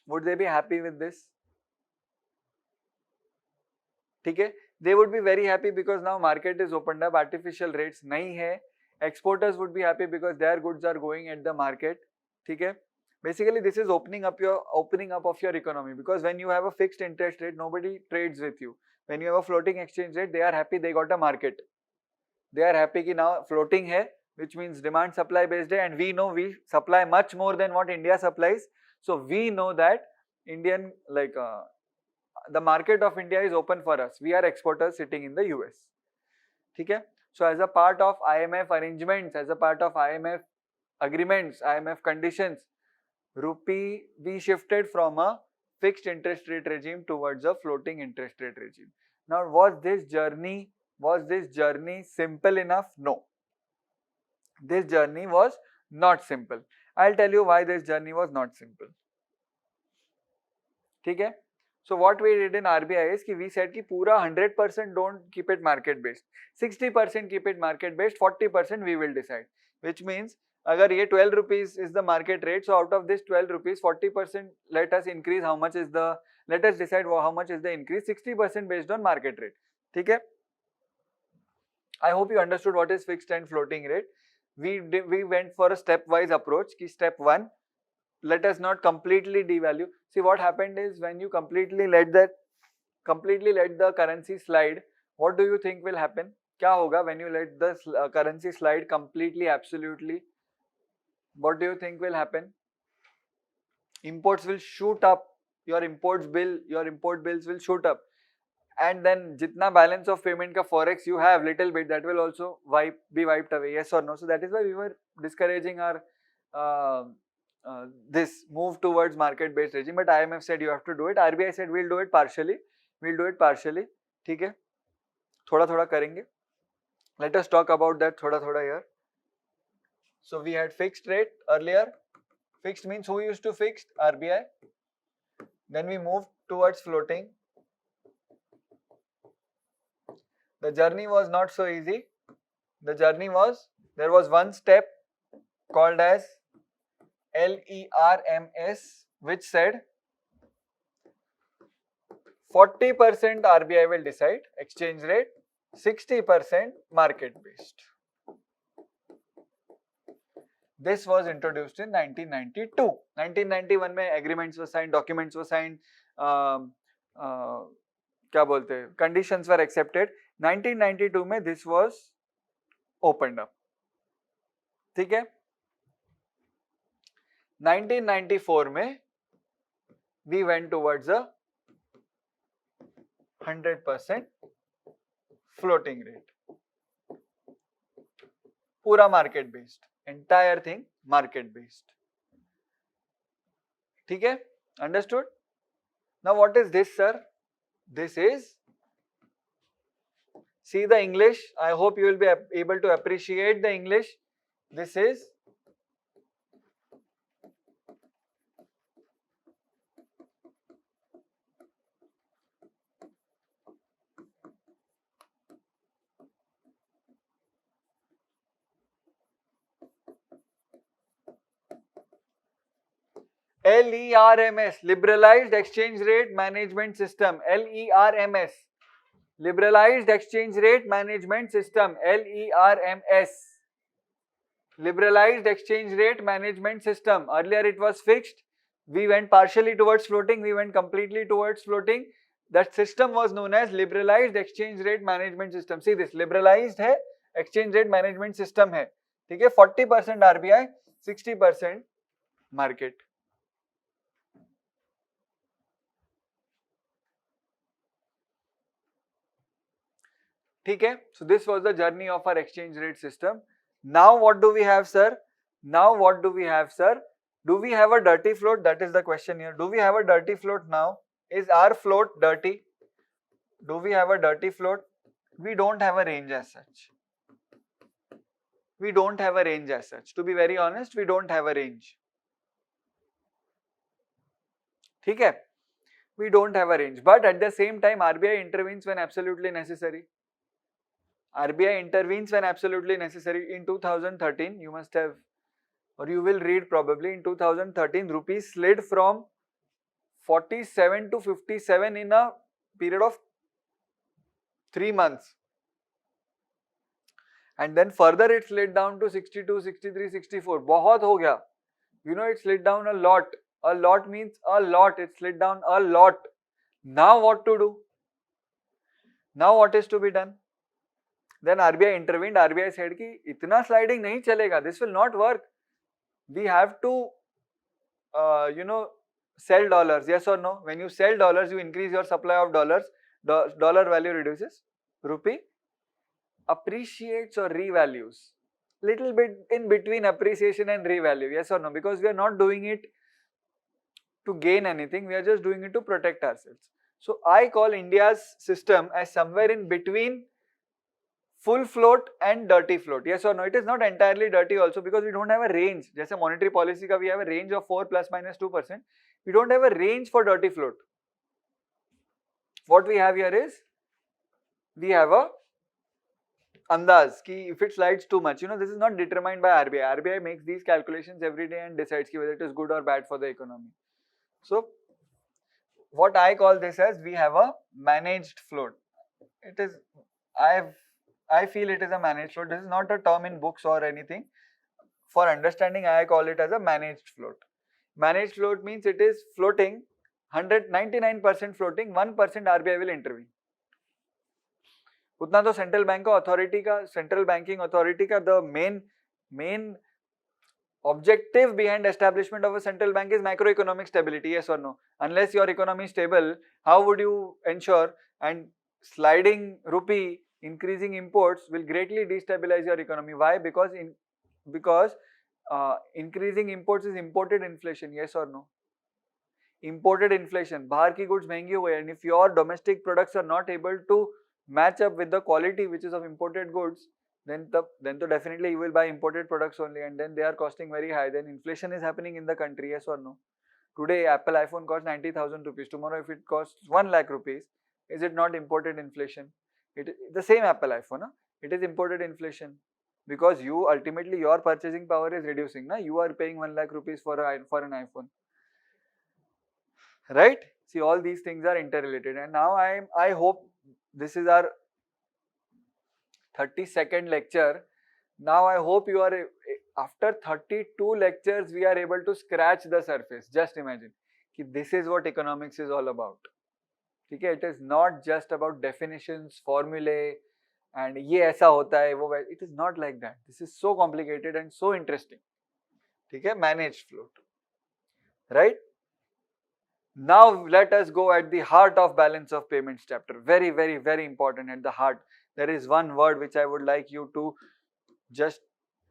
Would they be happy with this? Okay? They would be very happy because now market is opened up, artificial rates nahi hai. Exporters would be happy because their goods are going at the market. Okay? Basically, this is opening up of your economy, because when you have a fixed interest rate, nobody trades with you. When you have a floating exchange rate, they are happy they got a market. They are happy कि now floating hai, which means demand supply based hai, and we know we supply much more than what India supplies. So we know that the market of India is open for us. We are exporters sitting in the US. Okay? So as a part of IMF arrangements, as a part of IMF agreements, IMF conditions, rupee, we shifted from a fixed interest rate regime towards a floating interest rate regime. Now, was this journey simple enough? No. This journey was not simple. I'll tell you why this journey was not simple. Okay? So what we did in RBI is we said कि पूरा 100% don't keep it market based, 60% keep it market based, 40% we will decide. Which means अगर ये 12 rupees is the market rate, so out of this 12 rupees, 40% let us increase. Let us decide how much is the increase. 60% based on market rate. ठीक है? I hope you understood what is fixed and floating rate. We went for a stepwise approach. Ki step 1, let us not completely devalue. See, what happened is when you completely let the currency slide, what do you think will happen? क्या होगा when you let the currency slide completely, absolutely? What do you think will happen? Imports will shoot up. Your import bills will shoot up. And then jitna balance of payment ka forex you have, little bit, that will also be wiped away. Yes or no? So that is why we were discouraging our this move towards market based regime. But IMF said you have to do it. RBI said we'll do it partially. ठीक है? थोड़ा करेंगे. Let us talk about that थोड़ा here. So we had fixed rate earlier. Fixed means who used to fix? RBI. Then we moved towards floating. The journey was not so easy. There was one step called as LERMS, which said 40% RBI will decide exchange rate, 60% market based. This was introduced in 1992. 1991 में agreements were signed, documents were signed, क्या बोलते हैं, conditions were accepted. 1992 में this was opened up. ठीक है. 1994 में we went towards a 100% floating rate. पूरा market based, entire thing market based. ठीक है, understood? Now what is this, sir? This is, see the English, I hope you will be able to appreciate the English. This is LERMS, Liberalized Exchange Rate Management System. LERMS, Liberalized Exchange Rate Management System. LERMS, Liberalized Exchange Rate Management System. Earlier it was fixed. We went partially towards floating. We went completely towards floating. That system was known as Liberalized Exchange Rate Management System. See this, liberalized है, exchange rate management system है. ठीक है, 40% RBI, 60% market. ठीक है, so this was the journey of our exchange rate system. Now what do we have, sir? Now what do we have, sir? Do we have a dirty float? That is the question here. Do we have a dirty float now? Is our float dirty? Do we have a dirty float? We don't have a range as such. We don't have a range as such. To be very honest, we don't have a range. ठीक है? We don't have a range. But at the same time, RBI intervenes when absolutely necessary. RBI intervenes when absolutely necessary. In 2013, you must have, or you will read probably, in 2013, rupees slid from 47 to 57 in a period of 3 months. And then further it slid down to 62, 63, 64. बहुत हो गया. You know, it slid down a lot. A lot means a lot. It slid down a lot. Now what to do? Now what is to be done? Then RBI intervened. RBI said कि इतना sliding नहीं चलेगा. This will not work. We have to, sell dollars. Yes or no? When you sell dollars, you increase your supply of dollars. Dollar value reduces. Rupee appreciates or revalues. Little bit in between appreciation and revalue. Yes or no? Because we are not doing it to gain anything. We are just doing it to protect ourselves. So I call India's system as somewhere in between full float and dirty float. Yes or no? It is not entirely dirty also because we don't have a range. जैसे monetary policy का we have a range of 4 plus minus 2%. We don't have a range for dirty float. What we have here is, we have a andaz ki if it slides too much, this is not determined by RBI. RBI makes these calculations every day and decides ki whether it is good or bad for the economy. So what I call this as, we have a managed float. It is, I feel it is a managed float. This is not a term in books or anything. For understanding, I call it as a managed float. Managed float means it is floating, 99% floating, 1% RBI will intervene. उतना तो central bank का authority का, central banking authority का, the main objective behind establishment of a central bank is macroeconomic stability. Yes or no? Unless your economy is stable, how would you ensure? And sliding rupee, increasing imports will greatly destabilize your economy. Why? Because increasing imports is imported inflation. Yes or no? Imported inflation, बाहर की goods महंगी हो गई, and if your domestic products are not able to match up with the quality which is of imported goods, then definitely you will buy imported products only, and then they are costing very high. Then inflation is happening in the country. Yes or no? Today Apple iPhone costs 90,000 rupees. Tomorrow if it costs 1 lakh rupees, is it not imported inflation? It is the same Apple iPhone. It is imported inflation. because you ultimately your purchasing power is reducing. Na? You are paying 1 lakh rupees for an iPhone, right? See, all these things are interrelated. And now I hope this is our 32nd lecture. Now I hope you are, after 32 lectures, we are able to scratch the surface. Just imagine, this is what economics is all about. Okay, it is not just about definitions, formulae, and ये ऐसा होता है वो, it is not like that. This is so complicated and so interesting. Okay, managed float, right? Now let us go at the heart of balance of payments chapter. Very, very, very important. At the heart, there is one word which I would like you to just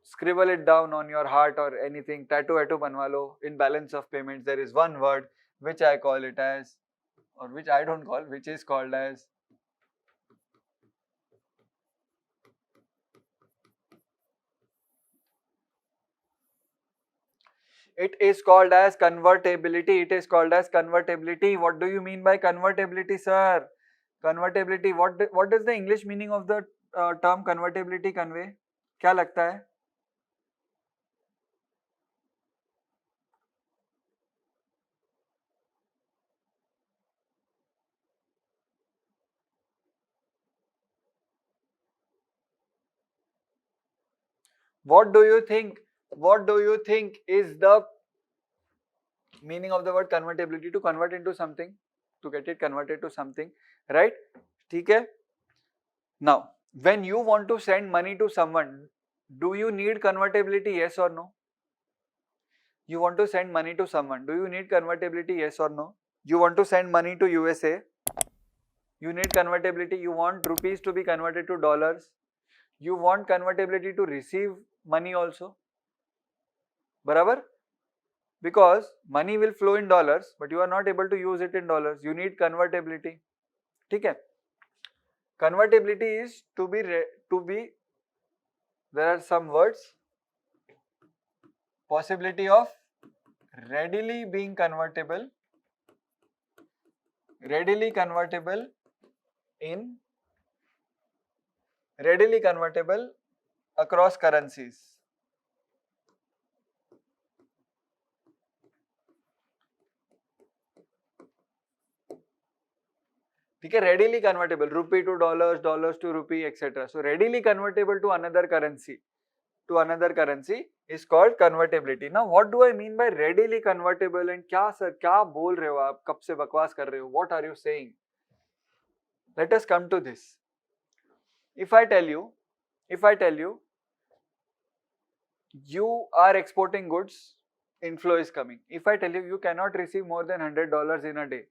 scribble it down on your heart or anything. Tattoo banwa lo. In balance of payments, there is one word which I call it as, or which I don't call, which is called as it is called as convertibility. It is called as convertibility. What do you mean by convertibility, sir? Convertibility. What does the English meaning of the term convertibility convey? क्या लगता है? What do you think? What do you think is the meaning of the word convertibility? To convert into something, to get it converted to something, right? ठीक है? Now, when you want to send money to someone, do you need convertibility? Yes or no? You want to send money to someone, do you need convertibility? Yes or no? You want to send money to USA, you need convertibility. You want rupees to be converted to dollars. You want convertibility to receive money also. Barabar? Because money will flow in dollars, but you are not able to use it in dollars. You need convertibility. Okay? Convertibility is to be, there are some words. Possibility of readily being convertible, readily convertible across currencies. Okay, readily convertible, rupee to dollars, dollars to rupee, etc. So readily convertible to another currency is called convertibility. Now what do I mean by readily convertible? And क्या sir, क्या बोल रहे हो आप? कब से बकवास कर रहे हो? What are you saying? Let us come to this. If I tell you, you are exporting goods, inflow is coming. If I tell you, you cannot receive more than $100 in a day,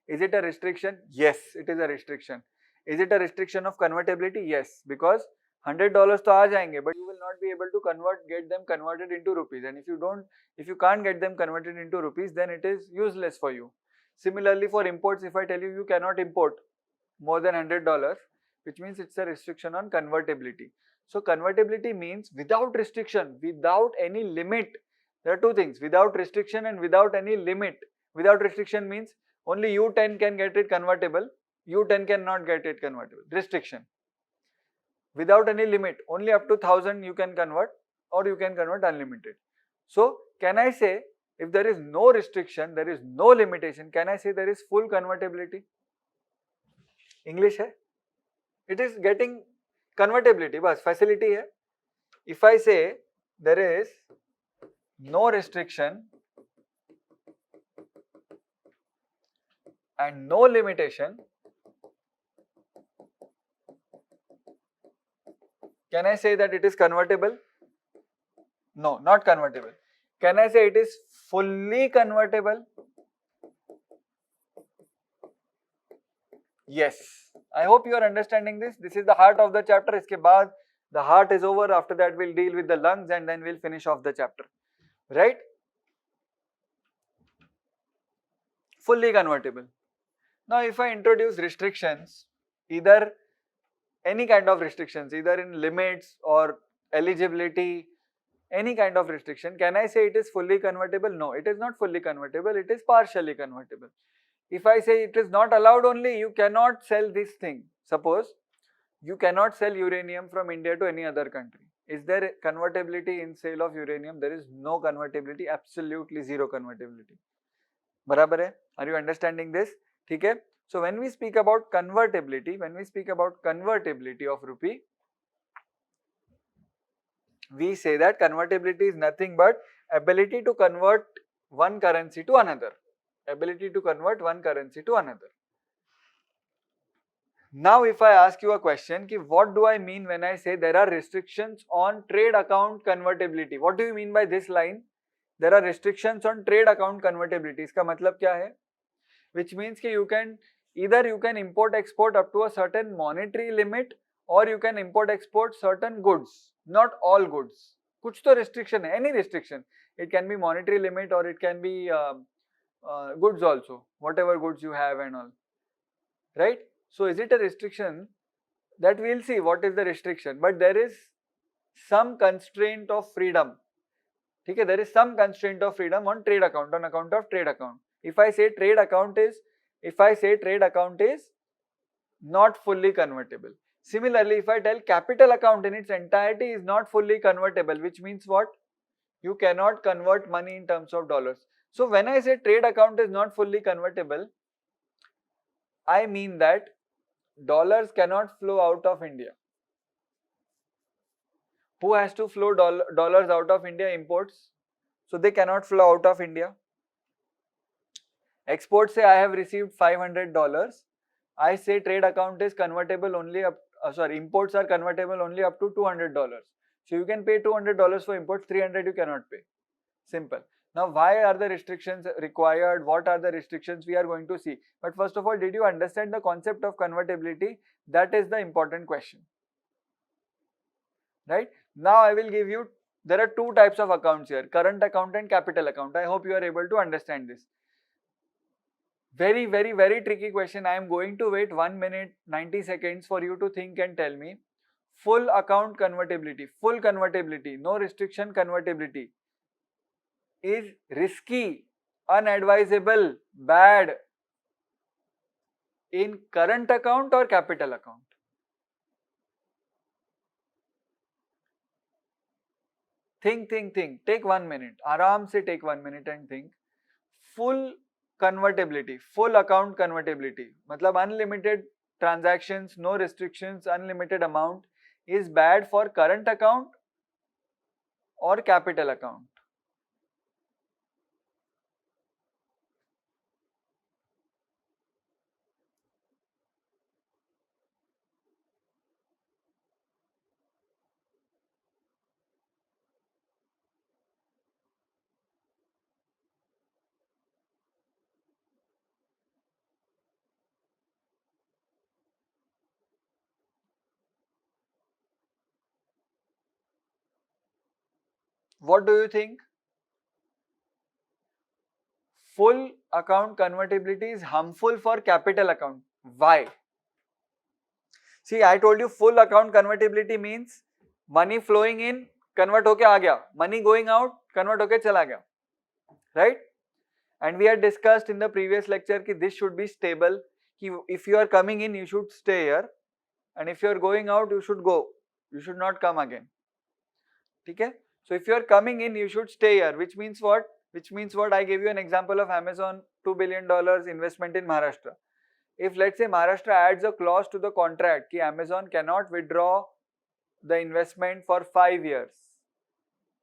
is it a restriction? Yes, it is a restriction. Is it a restriction of convertibility? Yes, because $100 तो आ जाएंगे, but you will not be able to get them converted into rupees. And if you can't get them converted into rupees, then it is useless for you. Similarly, for imports, if I tell you, you cannot import more than $100, which means it's a restriction on convertibility. So convertibility means without restriction, without any limit. There are two things: without restriction and without any limit. Without restriction means only U10 can get it convertible, U10 cannot get it convertible. Restriction. Without any limit, only up to 1000 you can convert, or you can convert unlimited. So can I say, if there is no restriction, there is no limitation, can I say there is full convertibility? English hai? It is getting convertibility, bas facility hai. If I say there is no restriction and no limitation, can I say that it is convertible? No, not convertible. Can I say it is fully convertible? Yes. I hope you are understanding this. This is the heart of the chapter. Iske baad the heart is over. After that, we'll deal with the lungs and then we'll finish off the chapter. Right? Fully convertible. Now, if I introduce restrictions, either any kind of restrictions, either in limits or eligibility, any kind of restriction, can I say it is fully convertible? No, it is not fully convertible. It is partially convertible. If I say it is not allowed only, you cannot sell this thing. Suppose you cannot sell uranium from India to any other country. Is there convertibility in sale of uranium? There is no convertibility, absolutely zero convertibility. बराबर है? Are you understanding this? ठीक है? So when we speak about convertibility of rupee, we say that convertibility is nothing but ability to convert one currency to another. Ability to convert one currency to another. Now if I ask you a question, ki what do I mean when I say there are restrictions on trade account convertibility? What do you mean by this line? There are restrictions on trade account convertibility. इसका मतलब क्या है? Which means कि you can import export up to a certain monetary limit, or you can import export certain goods, not all goods. कुछ तो restriction है, any restriction. It can be monetary limit or it can be goods also, whatever goods you have and all, right? So is it a restriction? That we'll see what is the restriction, but there is some constraint of freedom. Okay, there is some constraint of freedom on trade account, on account of trade account. If I say trade account is not fully convertible. Similarly, if I tell capital account in its entirety is not fully convertible, which means what? You cannot convert money in terms of dollars. So when I say trade account is not fully convertible, I mean that dollars cannot flow out of India. Who has to flow dollars out of India? Imports. So they cannot flow out of India. Exports say I have received $500. I say trade account is convertible only up, imports are convertible only up to $200. So you can pay $200 for imports, $300 you cannot pay. Simple. Now why are the restrictions required? What are the restrictions? We are going to see. But first of all, did you understand the concept of convertibility? That is the important question. Right? Now I will give you, there are two types of accounts here, current account and capital account. I hope you are able to understand this. Very, very, very tricky question. I am going to wait 1 minute 90 seconds for you to think and tell me. Full account convertibility, no restriction convertibility is risky, unadvisable, bad in current account or capital account? Think. Take 1 minute. Aram se take 1 minute and think. Full convertibility, full account convertibility, matlab unlimited transactions, no restrictions, unlimited amount is bad for current account or capital account? What do you think? Full account convertibility is harmful for capital account. Why? See, I told you full account convertibility means money flowing in, convert होके आ गया, money going out, convert होके चला गया, right? And we had discussed in the previous lecture कि this should be stable. If you are coming in, you should stay here, and if you are going out, you should go. You should not come again. Okay? So if you are coming in, you should stay here. Which means what? I gave you an example of Amazon $2 billion investment in Maharashtra. If let's say Maharashtra adds a clause to the contract कि Amazon cannot withdraw the investment for 5 years,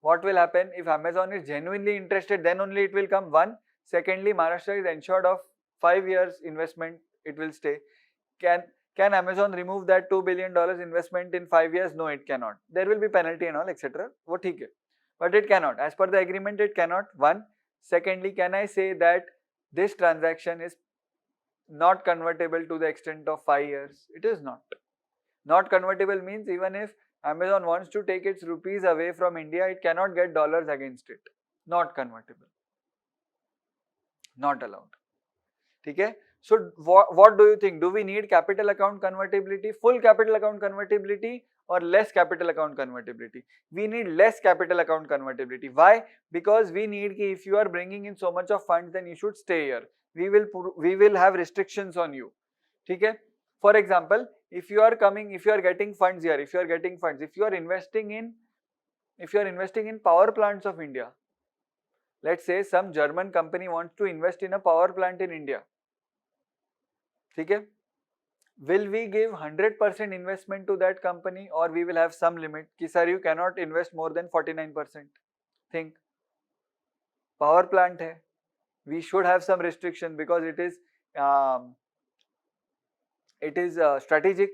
what will happen? If Amazon is genuinely interested, then only it will come. One. Secondly, Maharashtra is ensured of 5 years investment, it will stay. Can Amazon remove that $2 billion investment in 5 years? No, it cannot. There will be penalty and all, etc. वो ठीक है. But it cannot. As per the agreement, it cannot. One. Secondly, can I say that this transaction is not convertible to the extent of 5 years? It is not. Not convertible means even if Amazon wants to take its rupees away from India, it cannot get dollars against it. Not convertible. Not allowed. Okay? So what do you think? Do we need capital account convertibility, full capital account convertibility, or less capital account convertibility? We need less capital account convertibility. Why? Because we need, if you are bringing in so much of funds, then you should stay here. We will have restrictions on you. Okay? For example, if you are getting funds here, if you are investing in if you are investing in power plants of India, let's say some German company wants to invest in a power plant in India, ठीक है? Will we give 100% investment to that company, or we will have some limit? Ki sir, you cannot invest more than 49%. Think, power plant hai. We should have some restriction because it is strategic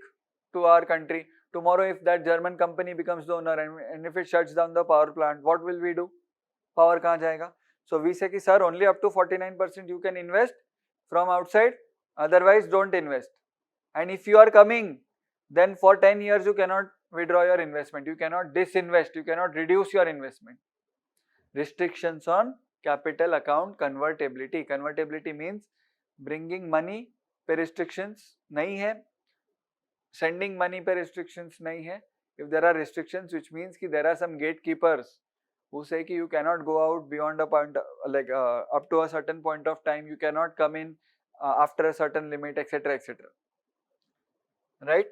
to our country. Tomorrow, if that German company becomes the owner and if it shuts down the power plant, what will we do? Power kahan jayega? So we say ki sir, only up to 49% you can invest from outside. Otherwise, don't invest. And if you are coming, then for 10 years you cannot withdraw your investment. You cannot disinvest. You cannot reduce your investment. Restrictions on capital account convertibility. Convertibility means bringing money पे restrictions नहीं है, sending money पे restrictions नहीं है. If there are restrictions, which means कि there are some gatekeepers who say कि you cannot go out beyond a point, like up to a certain point of time, you cannot come in after a certain limit, etc., etc. Right?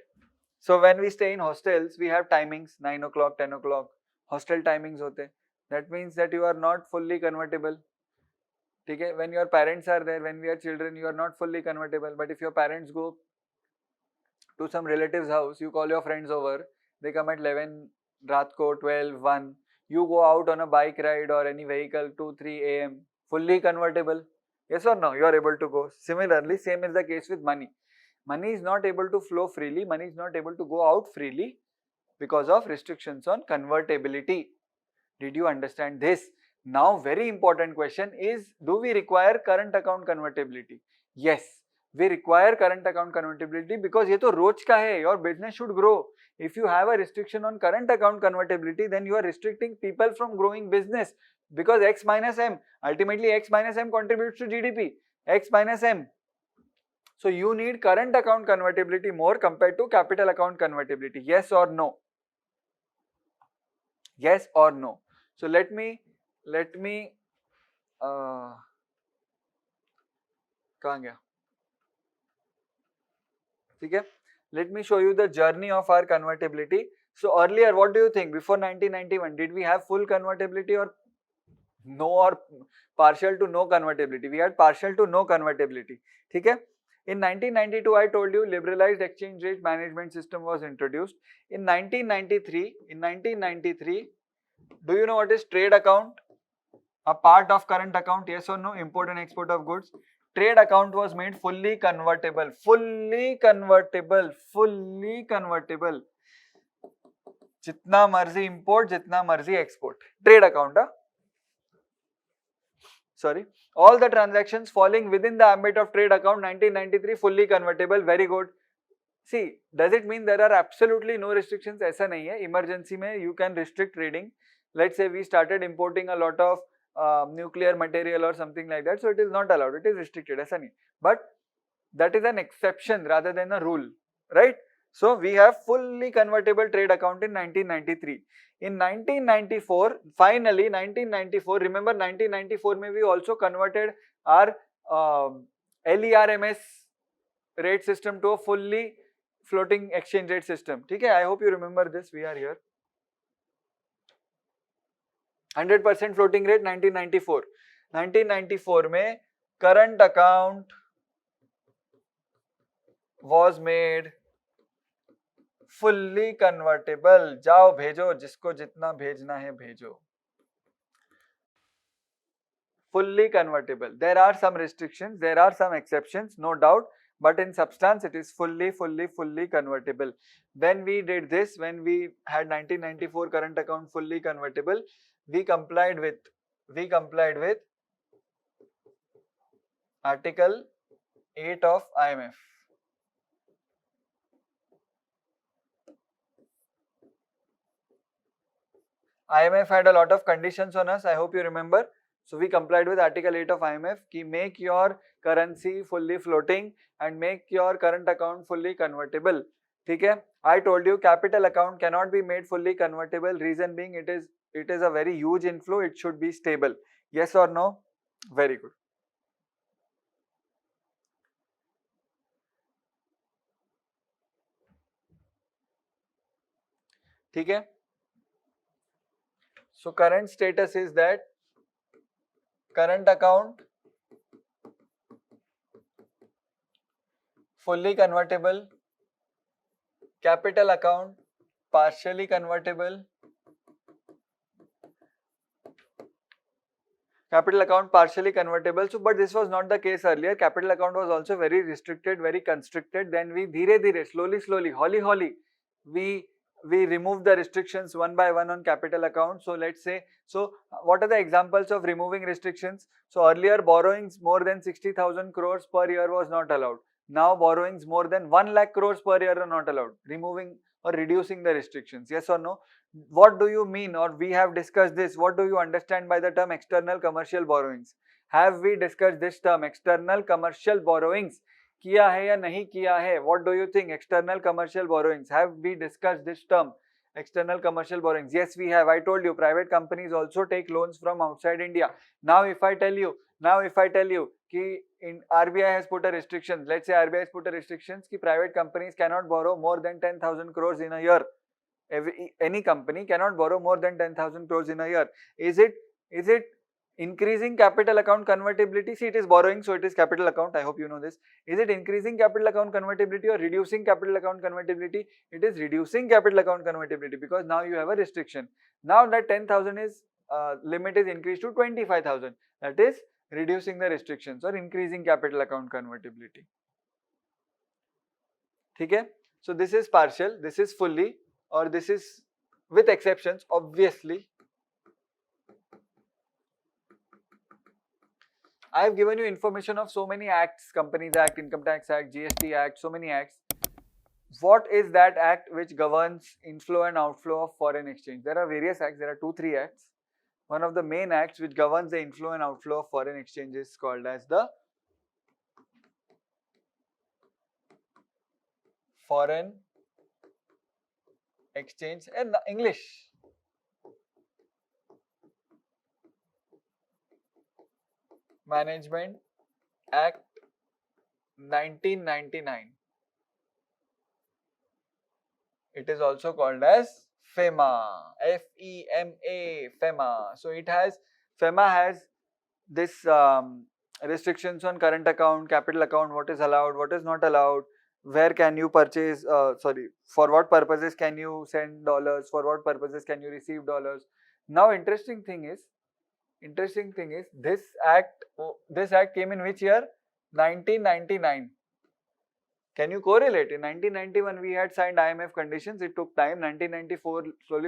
So when we stay in hostels, we have timings, 9 o'clock, 10 o'clock, hostel timings होते. That means that you are not fully convertible. Okay? When your parents are there, when we are children, you are not fully convertible. But if your parents go to some relative's house, you call your friends over, they come at 11, रात को 12, 1, you go out on a bike ride or any vehicle 2, 3 a.m. fully convertible. Yes or no? You are able to go. Similarly, same is the case with money. Money is not able to flow freely, money is not able to go out freely because of restrictions on convertibility. Did you understand this? Now, very important question is, do we require current account convertibility? Yes, we require current account convertibility because ये तो रोज का है. Your business should grow. If you have a restriction on current account convertibility, then you are restricting people from growing business because X minus M. Ultimately, X minus M contributes to GDP. X minus M. So you need current account convertibility more compared to capital account convertibility. Yes or no? Yes or no? So let me कहाँ गया? ठीक है? Let me show you the journey of our convertibility. So earlier, what do you think? Before 1991, did we have full convertibility or no, or partial to no convertibility? We had partial to no convertibility. ठीक है? In 1992, I told you liberalized exchange rate management system was introduced. In 1993, do you know what is trade account? A part of current account, yes or no? Import and export of goods. Trade account was made fully convertible. Fully convertible. Fully convertible. जितना मर्जी import, जितना मर्जी export. Trade account, huh? Sorry. All the transactions falling within the ambit of trade account, 1993, fully convertible. Very good. See, does it mean there are absolutely no restrictions? ऐसा नहीं है. Emergency में you can restrict trading. Let's say we started importing a lot of nuclear material or something like that, so it is not allowed. It is restricted. ऐसा नहीं. But that is an exception rather than a rule, right? So we have fully convertible trade account in 1993. In 1994, finally 1994, remember 1994 में we also converted our LERMS rate system to a fully floating exchange rate system. ठीक है? I hope you remember this. We are here. 100% floating rate 1994. 1994 में current account was made fully convertible. जाओ भेजो, जिसको जितना भेजना है भेजो. Fully convertible. There are some restrictions, there are some exceptions, no doubt, but in substance it is fully convertible. When we did this, when we had 1994 current account fully convertible, we complied with Article 8 of IMF. IMF had a lot of conditions on us, I hope you remember. So we complied with Article 8 of IMF ki make your currency fully floating and make your current account fully convertible. ठीक है? I told you capital account cannot be made fully convertible. Reason being it is a very huge inflow. It should be stable. Yes or no? Very good. ठीक है? So current status is that current account fully convertible, capital account partially convertible, capital account partially convertible. So but this was not the case earlier. Capital account was also very restricted, very constricted. Then we dhire slowly holly we remove the restrictions one by one on capital account. So let's say, so what are the examples of removing restrictions? So earlier borrowings more than 60,000 crores per year was not allowed. Now borrowings more than 1 lakh crores per year are not allowed. Removing or reducing the restrictions, yes or no? What do you mean, or we have discussed this, what do you understand by the term external commercial borrowings? Have we discussed this term external commercial borrowings? किया है या नहीं किया है? What do you think? External commercial borrowings, have we discussed this term external commercial borrowings? Yes, we have. I told you private companies also take loans from outside India. Now if I tell you ki in RBI has put a restriction, let's say RBI has put a restrictions ki private companies cannot borrow more than 10,000 crores in a year. Any company cannot borrow more than 10,000 crores in a year. Is it increasing capital account convertibility? See, it is borrowing, so it is capital account. I hope you know this. Is it increasing capital account convertibility or reducing capital account convertibility? It is reducing capital account convertibility because now you have a restriction. Now that 10,000 is limit is increased to 25,000. That is reducing the restrictions or increasing capital account convertibility. Okay? So this is partial, this is fully, or this is with exceptions, obviously. I have given you information of so many acts, Companies Act, Income Tax Act, GST Act, so many acts. What is that act which governs inflow and outflow of foreign exchange? There are various acts, there are 2-3 acts. One of the main acts which governs the inflow and outflow of foreign exchange is called as the Foreign Exchange in English. Management Act 1999. It is also called as FEMA, F-E-M-A, FEMA. So it has, FEMA has this restrictions on current account, capital account, what is allowed, what is not allowed, where can you purchase, for what purposes can you send dollars, for what purposes can you receive dollars. Now interesting thing is this act came in which year? 1999. Can you correlate? In 1991 we had signed IMF conditions, it took time. 1994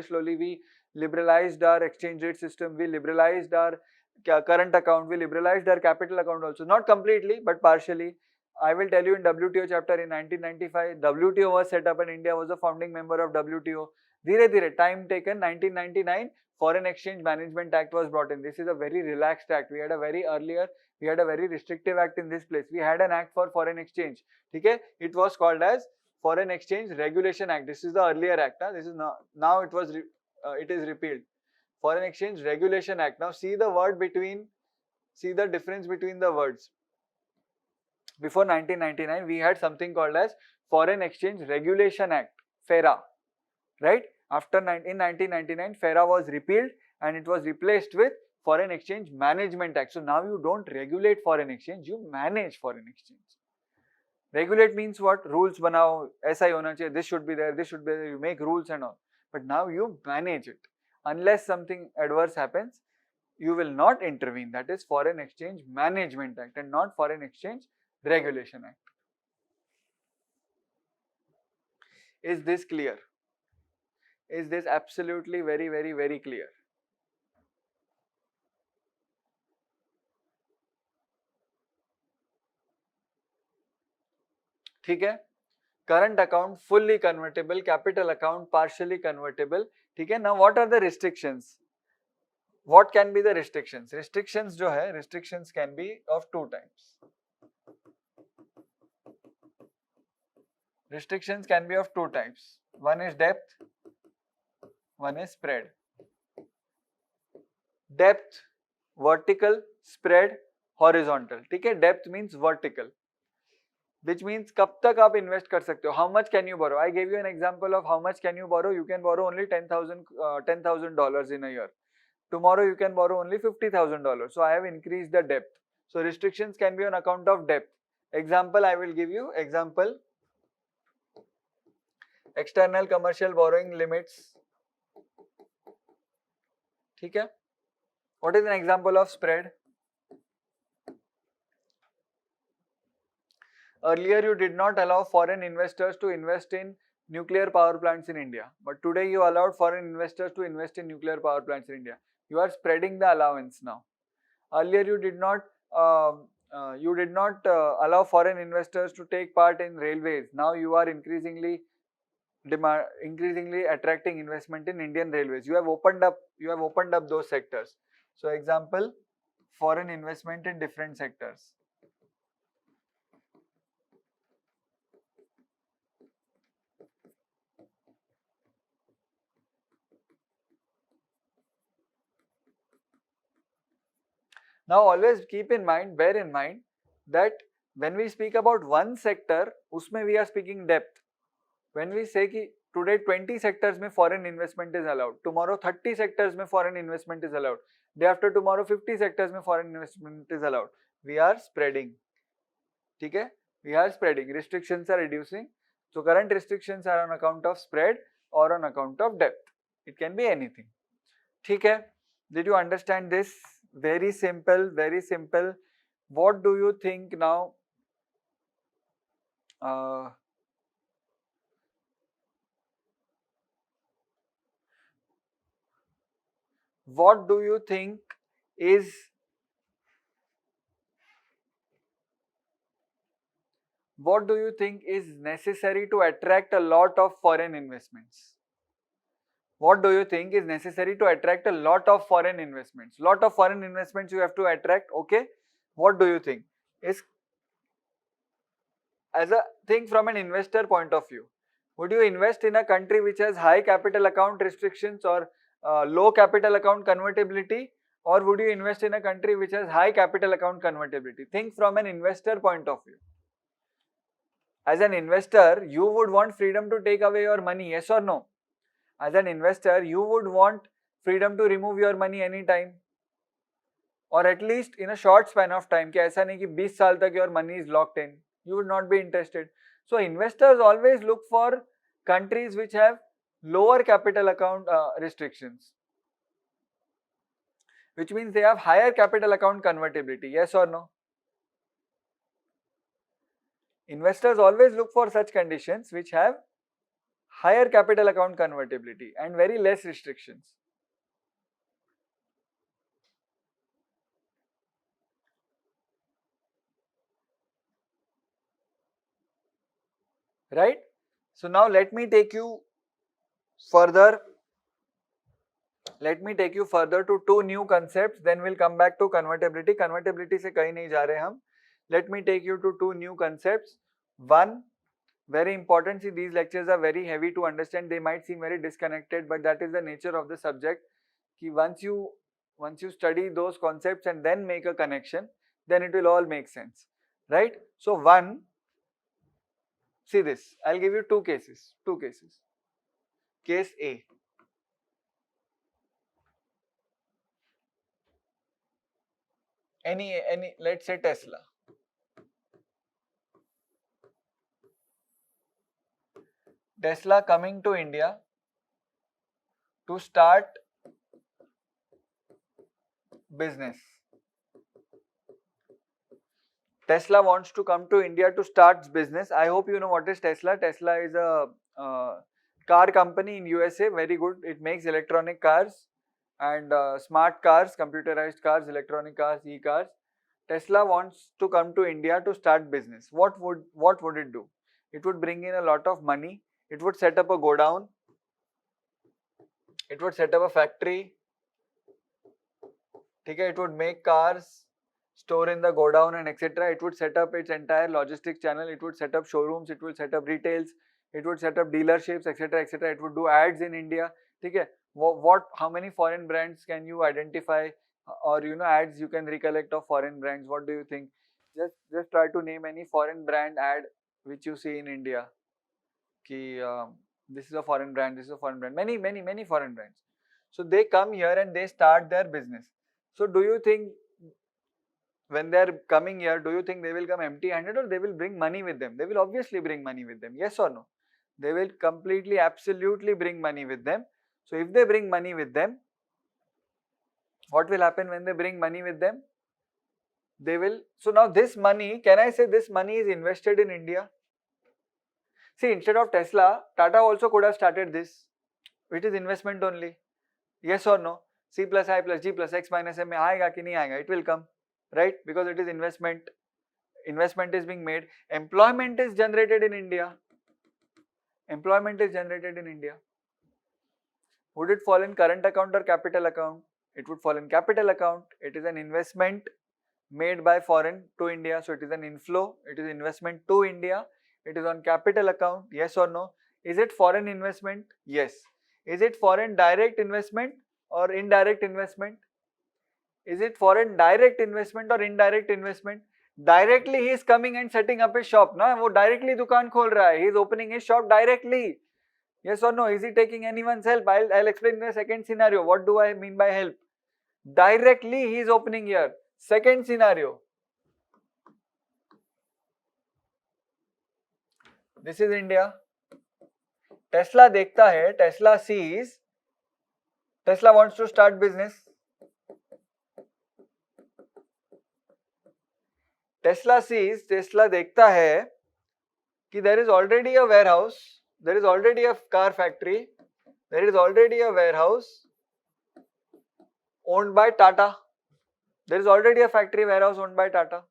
slowly we liberalized our exchange rate system, we liberalized our current account, we liberalized our capital account also, not completely but partially. I will tell you in WTO chapter in 1995 WTO was set up and India was a founding member of WTO. Dhire time taken, 1999 Foreign Exchange Management Act was brought in. This is a very relaxed act. We had a very restrictive act in this place. We had an act for foreign exchange. Okay? It was called as Foreign Exchange Regulation Act. This is the earlier act. This is now it is repealed. Foreign Exchange Regulation Act. Now see the difference between the words. Before 1999, we had something called as Foreign Exchange Regulation Act, FERA, right? After in 1999, FERA was repealed and it was replaced with Foreign Exchange Management Act. So now you don't regulate foreign exchange, you manage foreign exchange. Regulate means what? Rules banao, aisa hi hona chahiye, this should be there, you make rules and all. But now you manage it. Unless something adverse happens, you will not intervene. That is Foreign Exchange Management Act and not Foreign Exchange Regulation Act. Is this clear? Is this absolutely very clear? ठीक है? Current account fully convertible, capital account partially convertible. ठीक है? Now what are the restrictions? What can be the restrictions? Restrictions जो है, restrictions can be of two types. Restrictions can be of two types. One is depth, one is spread. Depth, vertical, spread, horizontal. ठीक है? Depth means vertical, which means कब तक आप invest कर सकते हो? How much can you borrow? I gave you an example of how much can you borrow. You can borrow only $10,000 in a year. Tomorrow you can borrow only $50,000. So I have increased the depth. So restrictions can be on account of depth. Example I will give you. Example, external commercial borrowing limits. Okay? What is an example of spread? Earlier you did not allow foreign investors to invest in nuclear power plants in India, but today you allowed foreign investors to invest in nuclear power plants in India. You are spreading the allowance now. Earlier you did not allow foreign investors to take part in railways. Now you are increasingly attracting investment in Indian railways. You have opened up those sectors. So example, foreign investment in different sectors. Now always bear in mind that when we speak about one sector, usme we are speaking depth. When we say ki today 20 sectors mein foreign investment is allowed, tomorrow 30 sectors mein foreign investment is allowed, day after tomorrow 50 sectors mein foreign investment is allowed, we are spreading. Okay? We are spreading. Restrictions are reducing. So current restrictions are on account of spread or on account of depth. It can be anything. Okay? Did you understand this? Very simple, very simple. What do you think now? What do you think is necessary to attract a lot of foreign investments? What do you think is necessary to attract a lot of foreign investments? Lot of foreign investments you have to attract, okay? What do you think is, as a thing from an investor point of view, would you invest in a country which has high capital account restrictions or low capital account convertibility, or would you invest in a country which has high capital account convertibility? Think from an investor point of view. As an investor, you would want freedom to take away your money, yes or no? As an investor, you would want freedom to remove your money anytime, or at least in a short span of time. कि ऐसा नहीं कि 20 साल तक your money is locked in. You would not be interested. So investors always look for countries which have lower capital account restrictions, which means they have higher capital account convertibility. Yes or no? Investors always look for such conditions which have higher capital account convertibility and very less restrictions. Right? So now let me take you further. Let me take you further to two new concepts. Then we'll come back to convertibility. Convertibility से कहीं नहीं जा रहे हम. Let me take you to two new concepts. One, very important. See, these lectures are very heavy to understand. They might seem very disconnected, but that is the nature of the subject. कि once you study those concepts and then make a connection, then it will all make sense, right? So one, see this. I'll give you two cases. Case A. Any let's say Tesla. Tesla coming to India to start business. Tesla wants to come to India to start business. I hope you know what is Tesla. Tesla is a car company in USA, very good. It makes electronic cars and smart cars, computerized cars, electronic cars, e-cars. Tesla wants to come to India to start business. What would it do? It would bring in a lot of money. It would set up a godown. It would set up a factory. Okay, it would make cars, store in the godown and etc. It would set up its entire logistics channel. It would set up showrooms. It would set up retails. It would set up dealerships, etc., etc. It would do ads in India. Okay, how many foreign brands can you identify, or ads you can recollect of foreign brands? What do you think? Just try to name any foreign brand ad which you see in India. Ki this is a foreign brand. This is a foreign brand. Many foreign brands. So they come here and they start their business. So do you think when they are coming here, do you think they will come empty-handed or they will bring money with them? They will obviously bring money with them. Yes or no? They will completely, absolutely bring money with them. So if they bring money with them, what will happen when they bring money with them? They will, so now this money, can I say this money is invested in India? See, instead of Tesla, Tata also could have started this. It is investment only. Yes or no? C plus I plus G plus X minus M में आएगा कि नहीं आएगा? It will come, right? Because it is investment. Investment is being made. Employment is generated in India. Employment is generated in India. Would it fall in current account or capital account? It would fall in capital account. It is an investment made by foreign to India. So it is an inflow. It is investment to India. It is on capital account. Yes or no? Is it foreign investment? Yes. Is it foreign direct investment or indirect investment? Is it foreign direct investment or indirect investment? Directly he is coming and setting up his shop. ना वो directly दुकान खोल रहा है. He is opening his shop directly. Yes or no? Is he taking anyone's help? I'll explain in the second scenario. What do I mean by help? Directly he is opening here. Second scenario. This is India. Tesla देखता है. Tesla sees. Tesla wants to start business. Tesla sees. Tesla देखता है कि there is already a warehouse. There is already a car factory. There is already a warehouse owned by Tata. There is already a factory warehouse owned by Tata.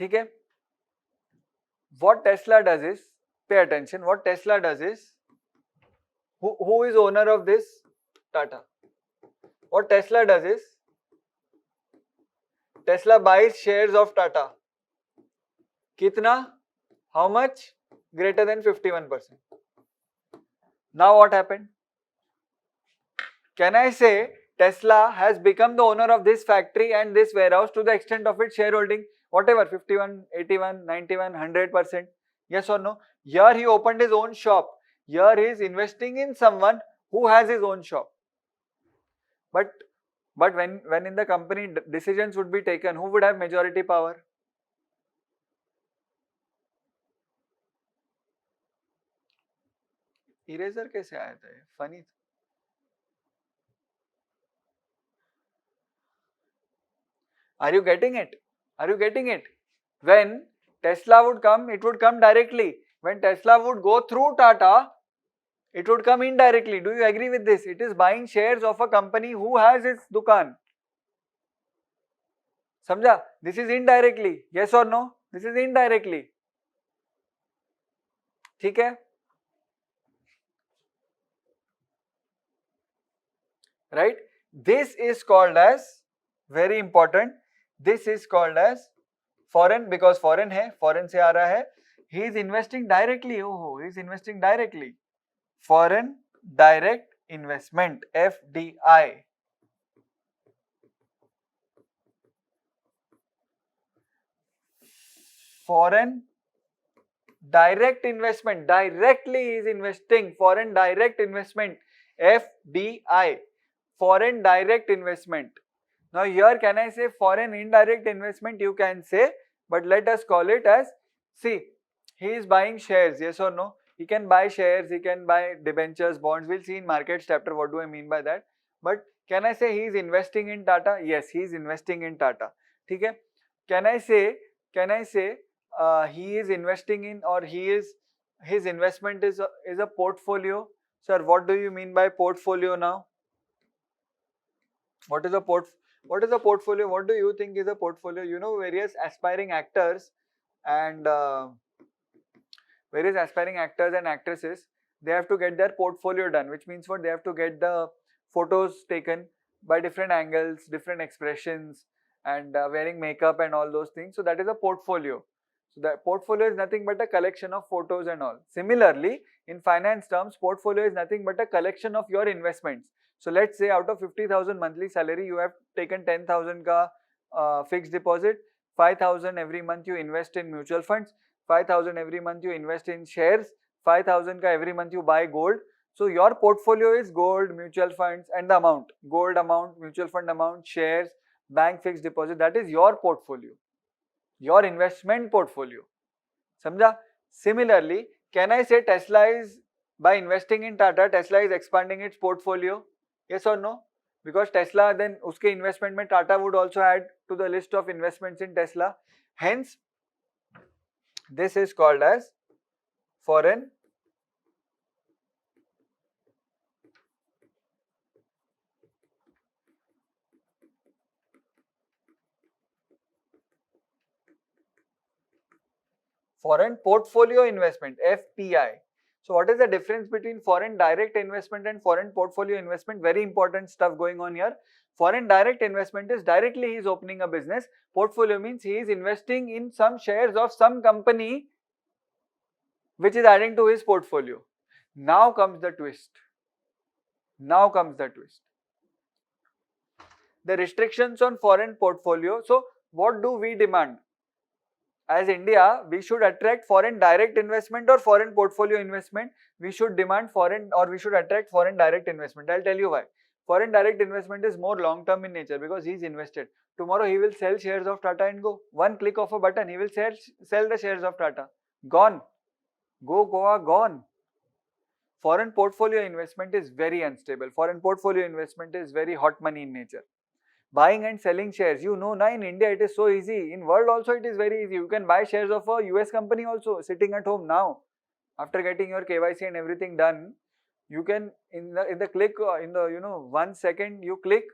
ठीक है? What Tesla does is, pay attention, what Tesla does is, who is owner of this? Tata. What Tesla does is, Tesla buys shares of Tata. Kitna? How much? Greater than 51%. Now what happened? Can I say Tesla has become the owner of this factory and this warehouse to the extent of its shareholding? Whatever, 51, 81, 91, 100%. Yes or no? Here he opened his own shop. Here he is investing in someone who has his own shop. But when in the company decisions would be taken, who would have majority power? Eraser कैसे आया था? Funny. Are you getting it? Are you getting it? When Tesla would come, it would come directly. When Tesla would go through Tata, it would come indirectly. Do you agree with this? It is buying shares of a company who has its dukan. समझा? This is indirectly. Yes or no? This is indirectly. ठीक है? Right? This is called as, very important, this is called as foreign, because foreign है, foreign से आ रहा है. He is investing directly. Oh, he is investing directly. Foreign direct investment, FDI. Foreign direct investment, directly he is investing. Foreign direct investment, FDI. Foreign direct investment. Now here can I say foreign indirect investment? You can say, but let us call it as, see, he is buying shares, yes or no? He can buy shares, he can buy debentures, bonds. We'll see in markets chapter what do I mean by that. But can I say he is investing in Tata? Yes, he is investing in Tata. ठीक है? Can I say he is investing in, or his investment is a portfolio? Sir, what do you mean by portfolio now? What is a portfolio? What do you think is a portfolio? You know, various aspiring actors and actresses, they have to get their portfolio done, which means what? They have to get the photos taken by different angles, different expressions, and wearing makeup and all those things. So that is a portfolio. So the portfolio is nothing but a collection of photos and all. Similarly, in finance terms, portfolio is nothing but a collection of your investments. So let's say out of 50,000 monthly salary, you have taken 10,000 ka fixed deposit, 5,000 every month you invest in mutual funds, 5,000 every month you invest in shares, 5,000 ka every month you buy gold. So your portfolio is gold, mutual funds and the amount. Gold amount, mutual fund amount, shares, bank fixed deposit. That is your portfolio. Your investment portfolio. Samjha? Similarly, can I say Tesla is, by investing in Tata, Tesla is expanding its portfolio? Yes or no? Because Tesla, then uske investment mein Tata would also add to the list of investments in Tesla. Hence, this is called as foreign portfolio investment, FPI. So what is the difference between foreign direct investment and foreign portfolio investment? Very important stuff going on here. Foreign direct investment is directly he is opening a business. Portfolio means he is investing in some shares of some company which is adding to his portfolio. Now comes the twist. Now comes the twist. The restrictions on foreign portfolio. So what do we demand? As India, we should attract foreign direct investment or foreign portfolio investment. We should demand foreign, or we should attract foreign direct investment. I'll tell you why. Foreign direct investment is more long term in nature because he's invested. Tomorrow he will sell shares of Tata and go. One click of a button, he will sell the shares of Tata. Gone. Go Goa, gone. Foreign portfolio investment is very unstable. Foreign portfolio investment is very hot money in nature. Buying and selling shares, you know, now in India it is so easy. In world also it is very easy. You can buy shares of a US company also sitting at home now. After getting your KYC and everything done, you can in the click, in the 1 second you click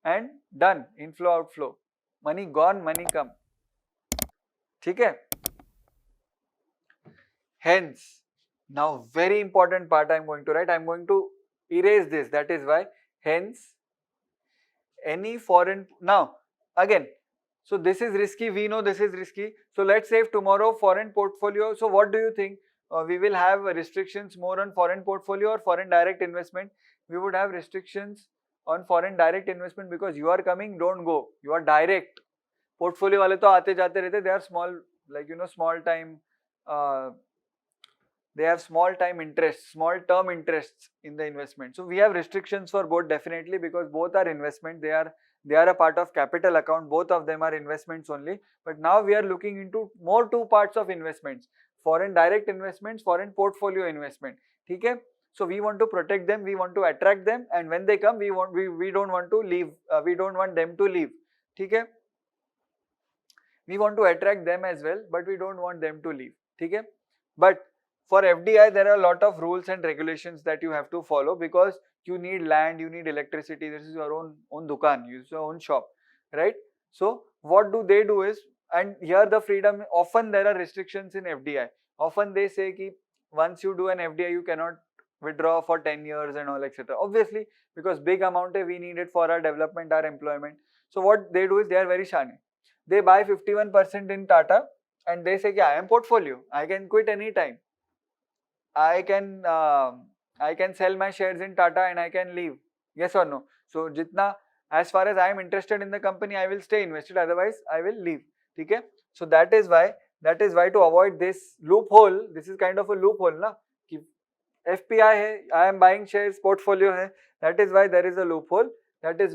and done. Inflow outflow. Money gone, money come. ठीक है? Hence, now very important part I am going to write. I am going to erase this. That is why. Hence, any foreign, now again, so this is risky, we know this is risky. So let's say if tomorrow foreign portfolio, so what do you think? We will have restrictions more on foreign portfolio or foreign direct investment? We would have restrictions on foreign direct investment because you are coming, don't go. You are direct. Portfolio wale to aate jate rehte, they are small, like small time, they have small time interests, small term interests in the investment. So we have restrictions for both definitely because both are investment. They are a part of capital account. Both of them are investments only. But now we are looking into more two parts of investments: foreign direct investments, foreign portfolio investment. Okay? So we want to protect them. We want to attract them, and when they come, we don't want to leave. We don't want them to leave. Okay? We want to attract them as well, but we don't want them to leave. Okay? But for FDI, there are a lot of rules and regulations that you have to follow because you need land, you need electricity. This is your own dukan, use your own shop, right? So what do they do is, and here the freedom, often there are restrictions in FDI. Often they say ki once you do an FDI, you cannot withdraw for 10 years and all, etc. Obviously, because big amount we need it for our development, our employment. So what they do is, they are very shani. They buy 51% in Tata and they say, I am portfolio, I can quit anytime. I can sell my shares in Tata and I can leave. Yes or no? So jitna, as far as I am interested in the company, I will stay invested. Otherwise, I will leave. Okay? So that is why to avoid this loophole, this is kind of a loophole, na? Ki FPI hai, I am buying shares, portfolio hai. That is why there is a loophole. That is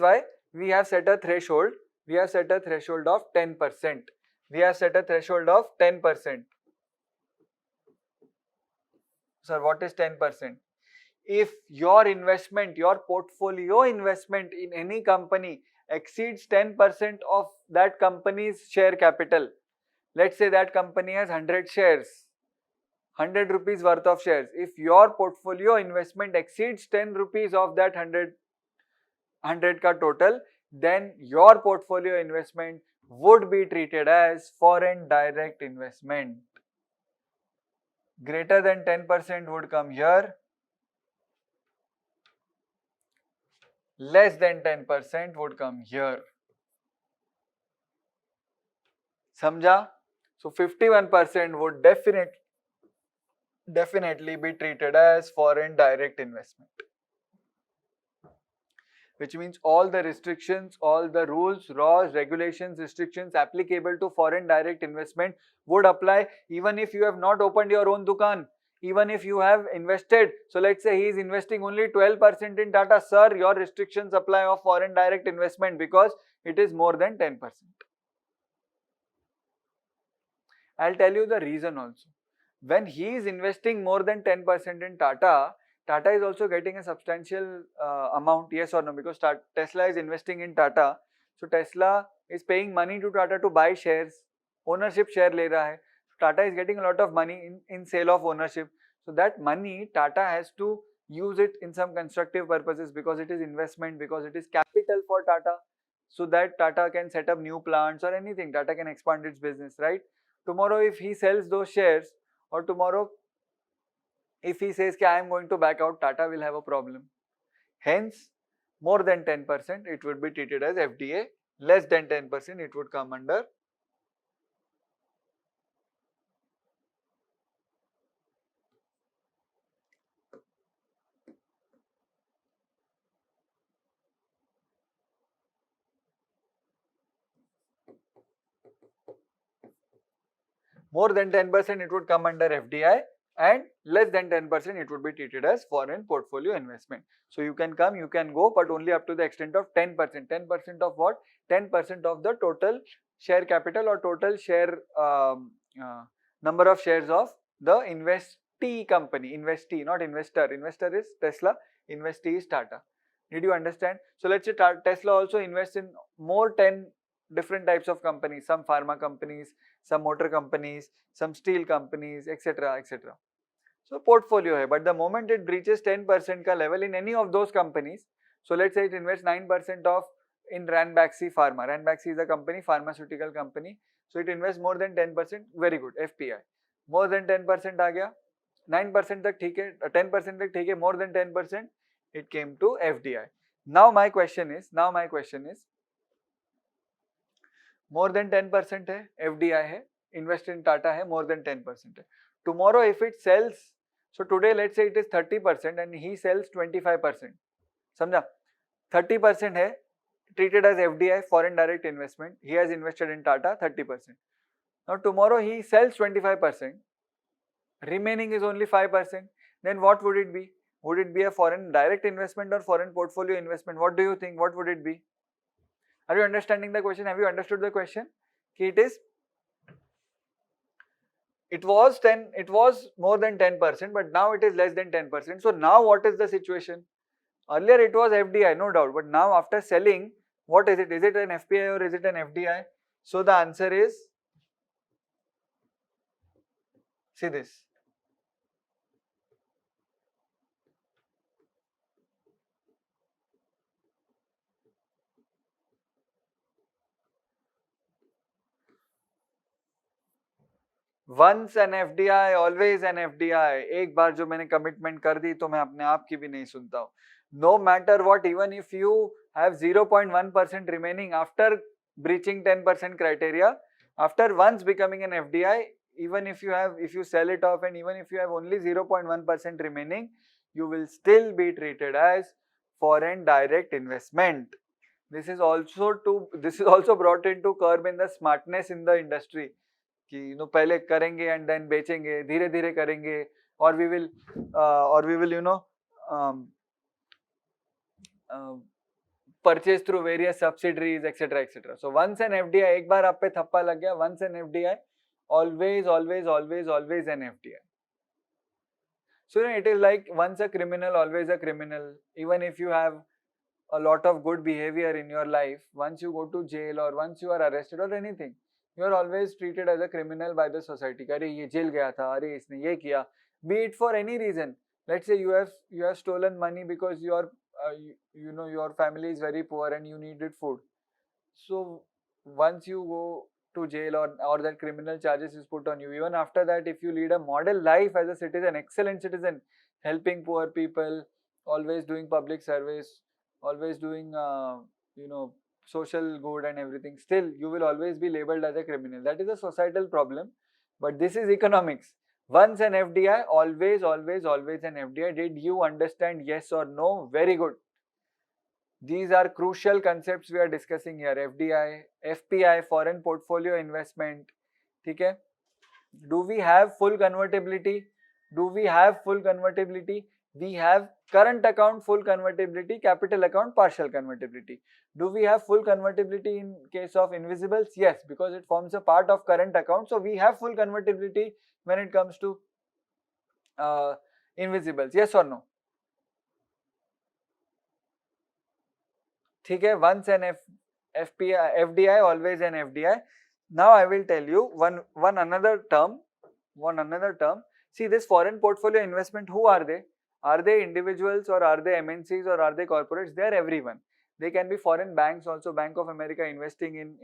why we have set a threshold. We have set a threshold of 10%. We have set a threshold of 10%. Sir, what is 10%? If your investment, your portfolio investment in any company exceeds 10% of that company's share capital, let's say that company has 100 shares, 100 rupees worth of shares. If your portfolio investment exceeds 10 rupees of that 100 ka total, then your portfolio investment would be treated as foreign direct investment. Greater than 10% would come here. Less than 10% would come here. Samjha? So 51% would definitely be treated as foreign direct investment. which means all the restrictions, all the rules, laws, regulations, restrictions applicable to foreign direct investment would apply even if you have not opened your own dukan, even if you have invested. So let's say he is investing only 12% in Tata. Sir, your restrictions apply of foreign direct investment because it is more than 10%. I'll tell you the reason also. When he is investing more than 10% in Tata, Tata is also getting a substantial amount, yes or no, because Tesla is investing in Tata. So Tesla is paying money to Tata to buy shares, ownership share le raha hai. Tata is getting a lot of money in sale of ownership. So that money Tata has to use it in some constructive purposes because it is investment, because it is capital for Tata, so that Tata can set up new plants or anything. Tata can expand its business, right? Tomorrow if he sells those shares, or tomorrow if he says I am going to back out, Tata will have a problem. Hence, more than 10% it would be treated as FDI, less than 10% it would come under more than 10% it would come under FDI, and less than 10% it would be treated as foreign portfolio investment. So you can come, you can go, but only up to the extent of 10%. 10% of what? 10% of the total share capital or total share number of shares of the investee company. Investee, not investor. Investor is Tesla, investee is Tata. Did you understand? So let's say Tesla also invests in more 10 different types of companies, some pharma companies, some motor companies, some steel companies, etc. etc. So portfolio hai, but the moment it reaches 10% ka level in any of those companies, so let's say it invests 9% of in Ranbaxy Pharma. Ranbaxy is a company, pharmaceutical company. So it invests more than 10%, very good, FPI. More than 10% आ गया, 9% तक ठीक है, 10% तक ठीक है, more than 10%, it came to FDI. Now my question is, more than 10% है, FDI है, invest in Tata है, more than 10% है. Tomorrow if it sells, so today let's say it is 30% and he sells 25%. समझा? 30% है, treated as FDI, foreign direct investment. He has invested in Tata 30%. Now tomorrow he sells 25%. Remaining is only 5%. Then what would it be? Would it be a foreign direct investment or foreign portfolio investment? What do you think? What would it be? Are you understanding the question? Have you understood the question? It was more than 10%, but now it is less than 10%. So now what is the situation? Earlier it was FDI, no doubt, but now after selling, what is it? Is it an FPI or is it an FDI? So the answer is, see this. Once an FDI, always an FDI. एक बार जो मैंने commitment कर दी तो मैं अपने आप की भी नहीं सुनता हूँ. No matter what, even if you have 0.1% remaining after breaching 10% criteria, after once becoming an FDI, even if you sell it off and even if you have only 0.1% remaining, you will still be treated as foreign direct investment. This is also brought in to curb in the smartness in the industry. कि पहले करेंगे and then बेचेंगे, धीरे धीरे करेंगे, और we will purchase through various subsidiaries etcetera etcetera. So once an FDI, एक बार आप पे थप्पा लग गया, once an FDI, always always always always an FDI. So it is like once a criminal, always a criminal. Even if you have a lot of good behavior in your life, once you go to jail or once you are arrested or anything, you are always treated as a criminal by the society. अरे ये jail गया था, अरे इसने ये किया. Be it for any reason. Let's say you have stolen money because your family is very poor and you needed food. So once you go to jail or that criminal charges is put on you, even after that, if you lead a model life as a citizen, excellent citizen, helping poor people, always doing public service, always doing social good and everything, still you will always be labeled as a criminal. That is a societal problem, but this is economics. Once an FDI, always, always, always an FDI. Did you understand? Yes or no? Very good. These are crucial concepts we are discussing here. FDI, FPI, foreign portfolio investment. Okay? Do we have full convertibility? Do we have full convertibility? We have current account full convertibility, capital account partial convertibility. Do we have full convertibility in case of invisibles? Yes, because it forms a part of current account. So we have full convertibility when it comes to invisibles. Yes or no? ठीक है, once an FPI, FDI, always an FDI. Now I will tell you one another term. See, this foreign portfolio investment, who are they? Are they individuals or are they MNCs or are they corporates? They are everyone. They can be foreign banks also. Bank of America investing in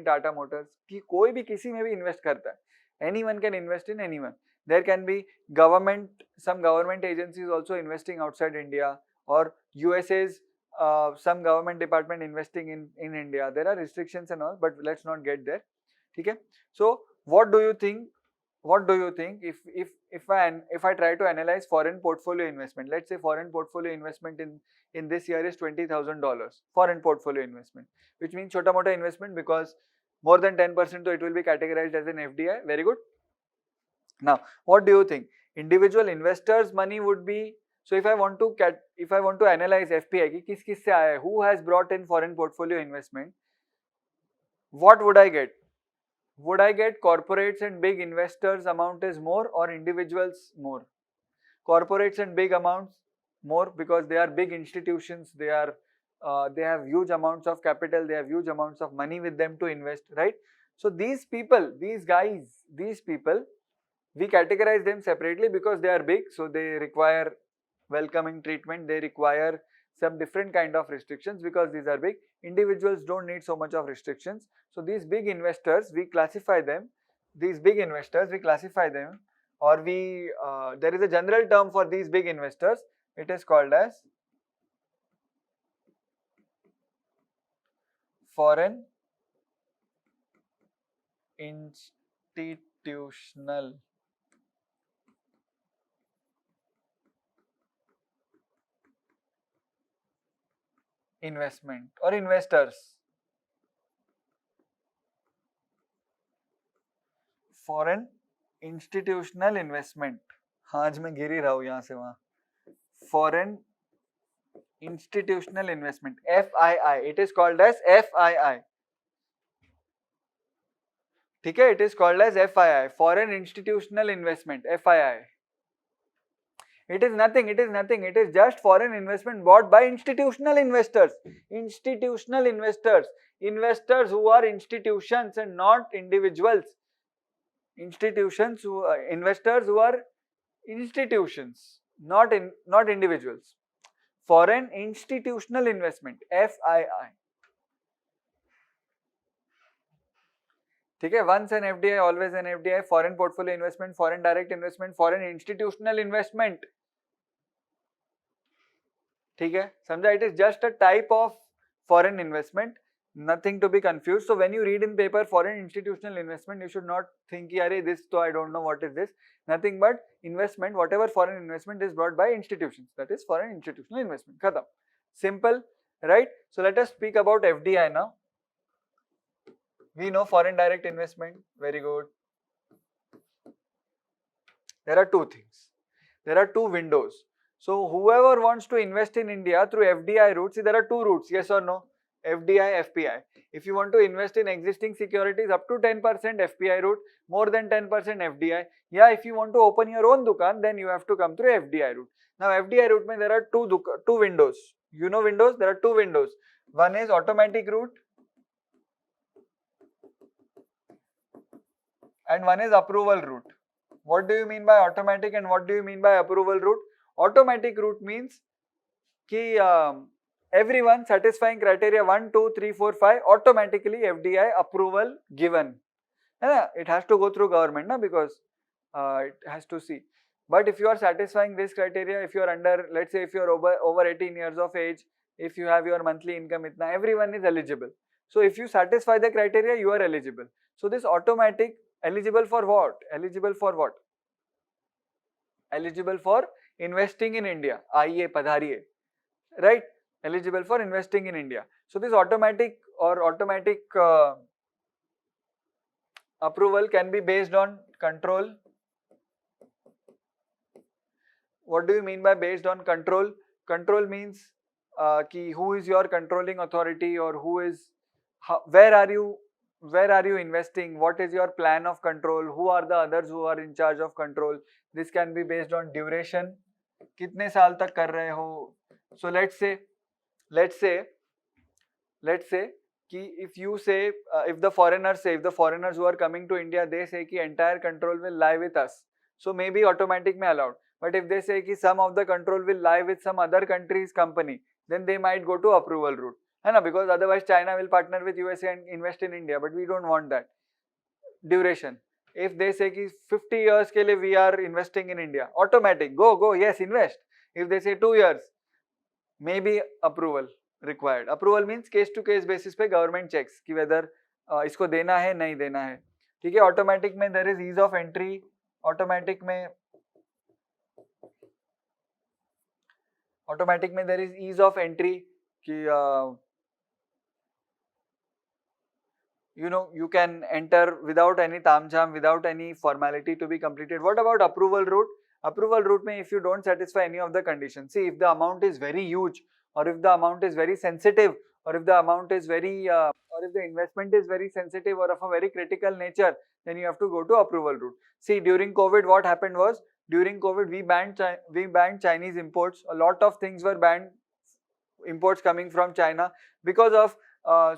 Tata Motors. कि कोई भी किसी में भी invest करता है. Anyone can invest in anyone. There can be some government agencies also investing outside India, or USA's some government department investing in India. There are restrictions and all, but let's not get there. Okay? So what do you think? What do you think if I try to analyze foreign portfolio investment? Let's say foreign portfolio investment in this year is $20,000 foreign portfolio investment, which means chota mota investment, because more than 10%, so it will be categorized as an FDI. Very good. Now, what do you think? Individual investors' money would be. So if I want to analyze FPI ki kis kis se aaya hai, who has brought in foreign portfolio investment, what would I get? Would I get corporates and big investors amount is more, or individuals more? Corporates and big amounts more, because they are big institutions. They have huge amounts of capital. They have huge amounts of money with them to invest, right? So these people, we categorize them separately because they are big, so they require welcoming treatment. They require some different kind of restrictions because these are big. Individuals don't need so much of restrictions. So these big investors, we classify them. Or there is a general term for these big investors. It is called as foreign institutional investment or investors. Foreign institutional investment. हाँ, आज मैं गिर ही रहा हूँ यहाँ से वहाँ. Foreign institutional investment, FII. It is called as FII. ठीक है, it is called as FII, foreign institutional investment, FII. It is nothing. It is just foreign investment bought by institutional investors. Investors who are institutions and not individuals. Investors who are institutions, not individuals. Foreign institutional investment, FII. ठीक है, once an FDI, always an FDI. Foreign portfolio investment, foreign direct investment, foreign institutional investment. ठीक है, समझा? It is just a type of foreign investment, nothing to be confused. So when you read in paper foreign institutional investment, you should not think अरे this तो I don't know what is this. Nothing but investment, whatever foreign investment is brought by institutions, that is foreign institutional investment. खत्म. Simple, right? So let us speak about FDI now. We know foreign direct investment, very good. There are two things. There are two windows. So whoever wants to invest in India through FDI route, see there are two routes, yes or no? FDI, FPI. If you want to invest in existing securities up to 10% FPI route, more than 10% FDI. Yeah, if you want to open your own dukan, then you have to come through FDI route. Now FDI route mein there are two windows. You know windows? There are two windows. One is automatic route and one is approval route. What do you mean by automatic and what do you mean by approval route? Automatic route means कि everyone satisfying criteria 1, 2, 3, 4, 5, automatically FDI approval given. It has to go through government, na, because it has to see. But if you are satisfying this criteria, if you are under, let's say if you are over 18 years of age, if you have your monthly income itna, everyone is eligible. So if you satisfy the criteria, you are eligible. So this automatic, eligible for what? Eligible for investing in India. आइए पधारिए, right? eligible for investing in India. So this automatic approval can be based on control. What do you mean by based on control? Control means who is your controlling authority, or where are you investing? What is your plan of control? Who are the others who are in charge of control? This can be based on duration. कितने साल तक कर रहे हो? So let's say if the foreigners who are coming to India, they say कि entire control will lie with us, so maybe automatic में allowed. But if they say कि some of the control will lie with some other country's company, then they might go to approval route, है ना? Because otherwise China will partner with USA and invest in India, but we don't want that. Duration. If they say कि 50 years के लिए we are investing in India, automatic, go, yes, invest. If they say 2 years, maybe approval required. Approval means case to case basis पे government checks कि whether इसको देना है नहीं देना है. ठीक है. Automatic में there is ease of entry. Automatic में there is ease of entry कि you can enter without any tamjam, without any formality to be completed. What about approval route? Approval route में if you don't satisfy any of the conditions, see, if the amount is very huge, or if the amount is very sensitive, or if the amount is very or if the investment is very sensitive or of a very critical nature, then you have to go to approval route. See, during COVID, what happened was, during COVID we banned Chinese imports. A lot of things were banned, imports coming from China, because of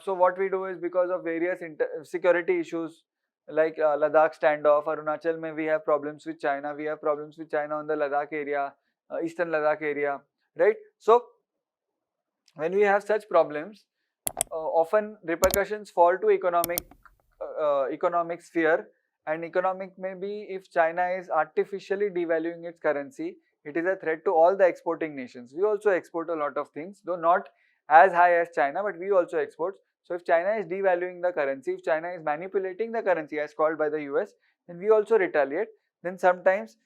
so what we do is, because of various security issues like Ladakh standoff, Arunachal mein we have problems with China, on the Ladakh area, eastern Ladakh area, right? So when we have such problems, often repercussions fall to economic sphere, and economic may be, if China is artificially devaluing its currency, it is a threat to all the exporting nations. We also export a lot of things, though not as high as China, but we also export. So if China is devaluing the currency, if China is manipulating the currency as called by the US, then we also retaliate. Then sometimes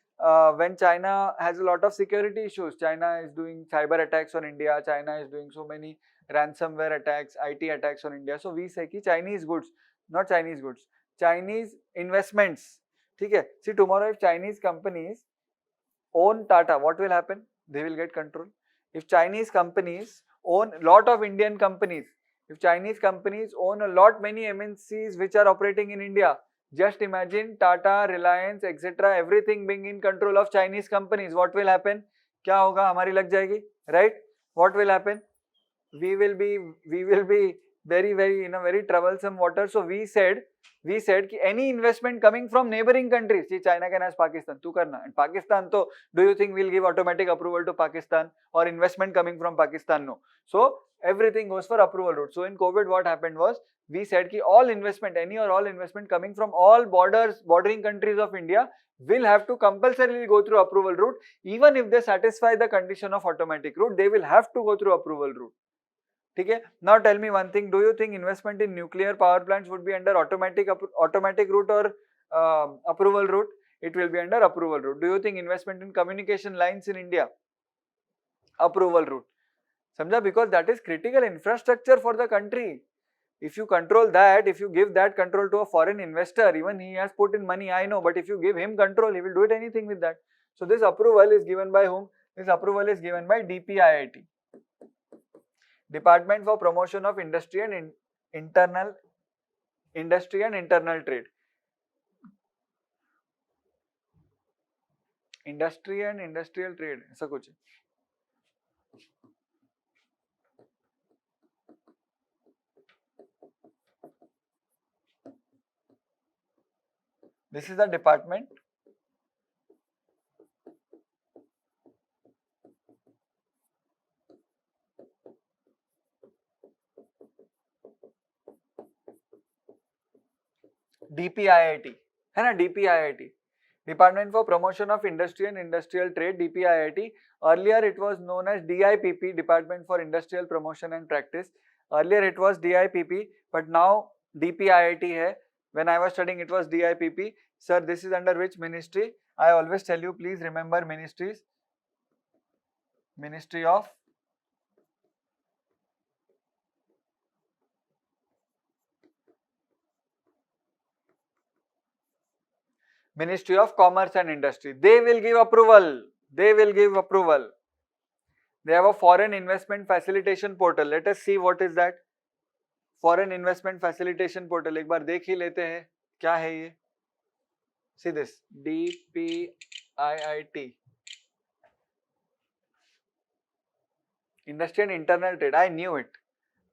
when China has a lot of security issues, China is doing cyber attacks on India, China is doing so many ransomware attacks, IT attacks on India. So we say कि Chinese goods, not Chinese goods, Chinese investments. ठीक है? See, tomorrow if Chinese companies own Tata, what will happen? They will get control. If Chinese companies own lot of Indian companies, if Chinese companies own a lot many MNCs which are operating in India, just imagine Tata, Reliance, etc. everything being in control of Chinese companies. What will happen? क्या होगा? हमारी लग जाएगी, right? What will happen? We will be very in a very troublesome water. So we said कि any investment coming from neighboring countries, see, China can ask Pakistan, तू करना, and Pakistan, तो do you think we'll give automatic approval to Pakistan, or investment coming from Pakistan? No. So everything goes for approval route. So in COVID, what happened was, we said कि all investment, any or all investment coming from all bordering countries of India will have to compulsorily go through approval route. Even if they satisfy the condition of automatic route, they will have to go through approval route. Okay? Now tell me one thing, do you think investment in nuclear power plants would be under automatic route or approval route? It will be under approval route. Do you think investment in communication lines in India? Approval route. Samjha? Because that is critical infrastructure for the country. If you control that, if you give that control to a foreign investor, even he has put in money, I know, but if you give him control, he will do it anything with that. So this approval is given by whom? This approval is given by DPIIT. Department for Promotion of Industry and Internal Trade. Industry and Industrial Trade, ऐसा कुछ. This is the department. DPIIT, है ना? DPIIT, Department for Promotion of Industry and Industrial Trade, DPIIT. Earlier it was known as DIPP, Department for Industrial Promotion and Practice. Earlier it was DIPP, but now DPIIT hai. When I was studying, it was DIPP. Sir, this is under which ministry? I always tell you, please remember ministries. Ministry of Ministry of Commerce and Industry. They will give approval. They will give approval. They have a foreign investment facilitation portal. Let us see what is that. Foreign investment facilitation portal. एक बार देख ही लेते हैं क्या है ये. See this, DPIIT. Industry and Internal Trade. I knew it.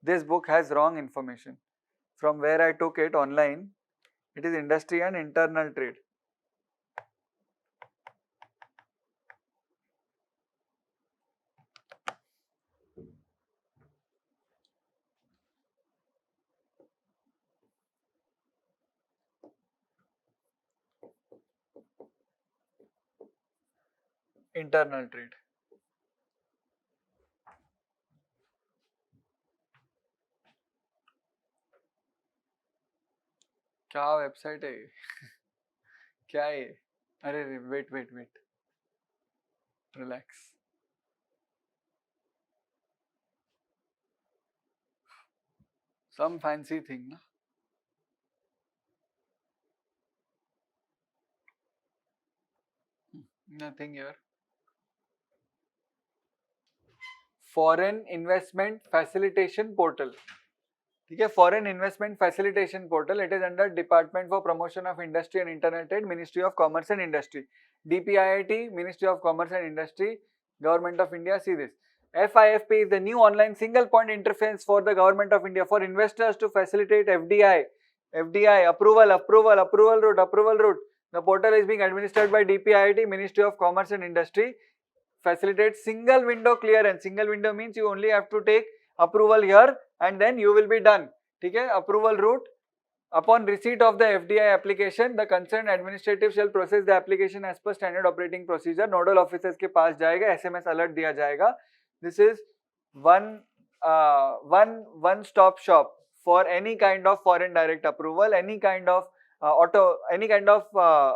This book has wrong information. From where I took it online, it is Industry and Internal Trade. Internal Trade. क्या website है ये? क्या है ये? अरे wait relax. Some fancy thing, na? Nothing here. Foreign Investment Facilitation Portal. ठीक है, Foreign Investment Facilitation Portal. It is under Department for Promotion of Industry and Internal Trade, Ministry of Commerce and Industry. DPIIT, Ministry of Commerce and Industry, Government of India. See this. FIFP is the new online single point interface for the Government of India for investors to facilitate FDI. FDI approval route. The portal is being administered by DPIIT, Ministry of Commerce and Industry. Facilitates single window clearance. Single window means you only have to take approval here and then you will be done. ठीक है, approval route. Upon receipt of the FDI application, the concerned administrative shall process the application as per standard operating procedure. Nodal officers के पास जाएगा, SMS alert दिया जाएगा. This is one stop shop for any kind of foreign direct approval, any kind of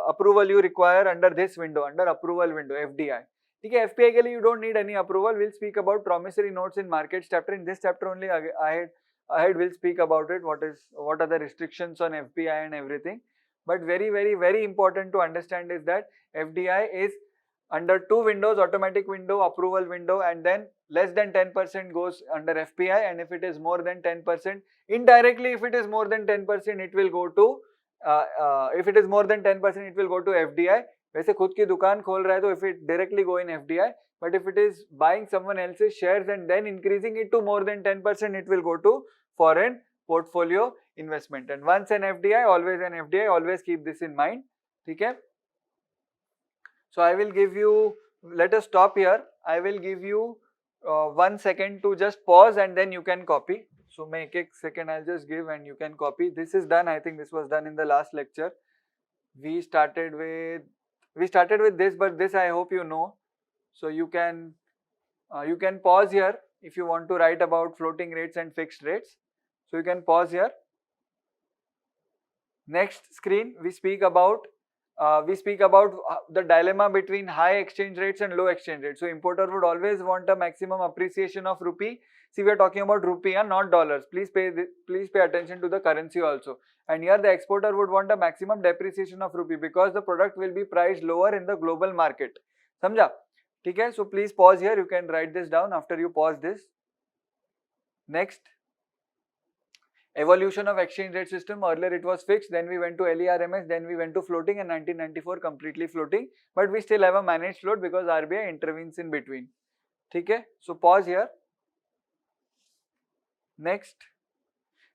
approval you require under this window, under approval window, FDI. ठीक है, FPI के लिए you don't need any approval. We'll speak about promissory notes in markets chapter. In this chapter only ahead we'll speak about it. What are the restrictions on FPI and everything. But very important to understand is that FDI is under two windows: automatic window, approval window, and then less than 10% goes under FPI, and if it is more than 10%, indirectly if it is more than 10%, it will go to FDI. वैसे खुद की दुकान खोल रहा है तो if it directly go in FDI, but if it is buying someone else's shares and then increasing it to more than 10%, it will go to foreign portfolio investment. And once an FDI, always an FDI. Always keep this in mind. ठीक है? So I will give you. Let us stop here. I will give you 1 second to just pause and then you can copy. So मैं एक second I'll just give and you can copy. This is done. I think this was done in the last lecture. We started with this, but this I hope you know. So you can pause here if you want to write about floating rates and fixed rates. So you can pause here. Next screen we speak about the dilemma between high exchange rates and low exchange rates. So importer would always want a maximum appreciation of rupee. See, we are talking about rupee and not dollars. Please pay attention to the currency also. And here the exporter would want a maximum depreciation of rupee because the product will be priced lower in the global market. समझा? ठीक है? So please pause here. You can write this down after you pause this. Next, evolution of exchange rate system. Earlier it was fixed, then we went to LERMS, then we went to floating, and 1994 completely floating. But we still have a managed float because RBI intervenes in between. ठीक है? So pause here. Next,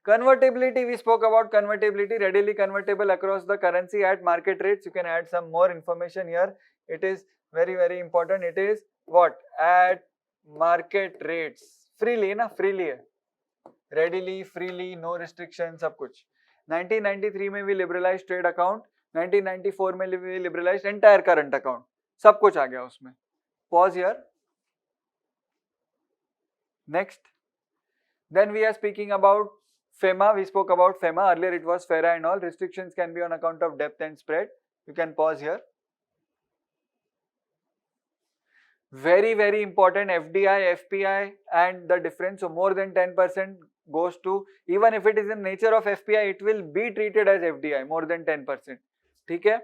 convertibility. We spoke about convertibility, readily convertible across the currency at market rates. You can add some more information here. It is very important. It is what? At market rates. Freely ना, freely है. Readily, freely, no restrictions, सब कुछ. 1993 में भी liberalized trade account, 1994 में भी liberalized entire current account. सब कुछ आ गया उसमें. Pause here. Next. Then we are speaking about FEMA. We spoke about FEMA. Earlier it was FERA and all. Restrictions can be on account of depth and spread. You can pause here. Very important, FDI, FPI and the difference. So more than 10% goes to, even if it is in nature of FPI, it will be treated as FDI, more than 10%. ठीक है?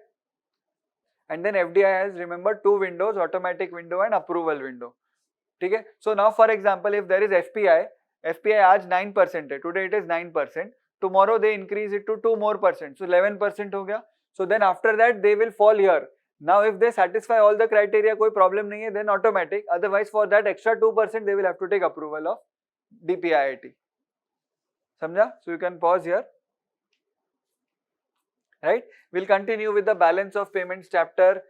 and then FDI has, remember, two windows, automatic window and approval window. Okay? So now for example, if there is FPI आज 9% है, today it is 9%, tomorrow they increase it to 2 more percent, so 11% हो गया. So then after that they will fall here. Now if they satisfy all the criteria, कोई problem नहीं है, then automatic. Otherwise for that extra 2% they will have to take approval of DPIIT. समझा? So you can pause here. Right? We'll continue with the balance of payments chapter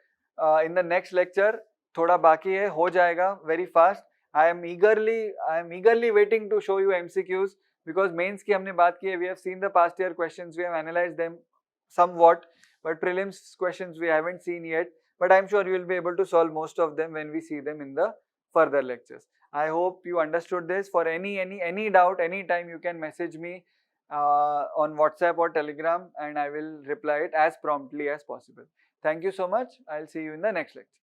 in the next lecture. थोड़ा बाकी है, हो जाएगा very fast. I am eagerly waiting to show you MCQs because mains की हमने बात की है. We have seen the past year questions, we have analyzed them somewhat, but prelims questions we haven't seen yet. But I'm sure you will be able to solve most of them when we see them in the further lectures. I hope you understood this. For any doubt, anytime you can message me on WhatsApp or Telegram, and I will reply it as promptly as possible. Thank you so much. I'll see you in the next lecture.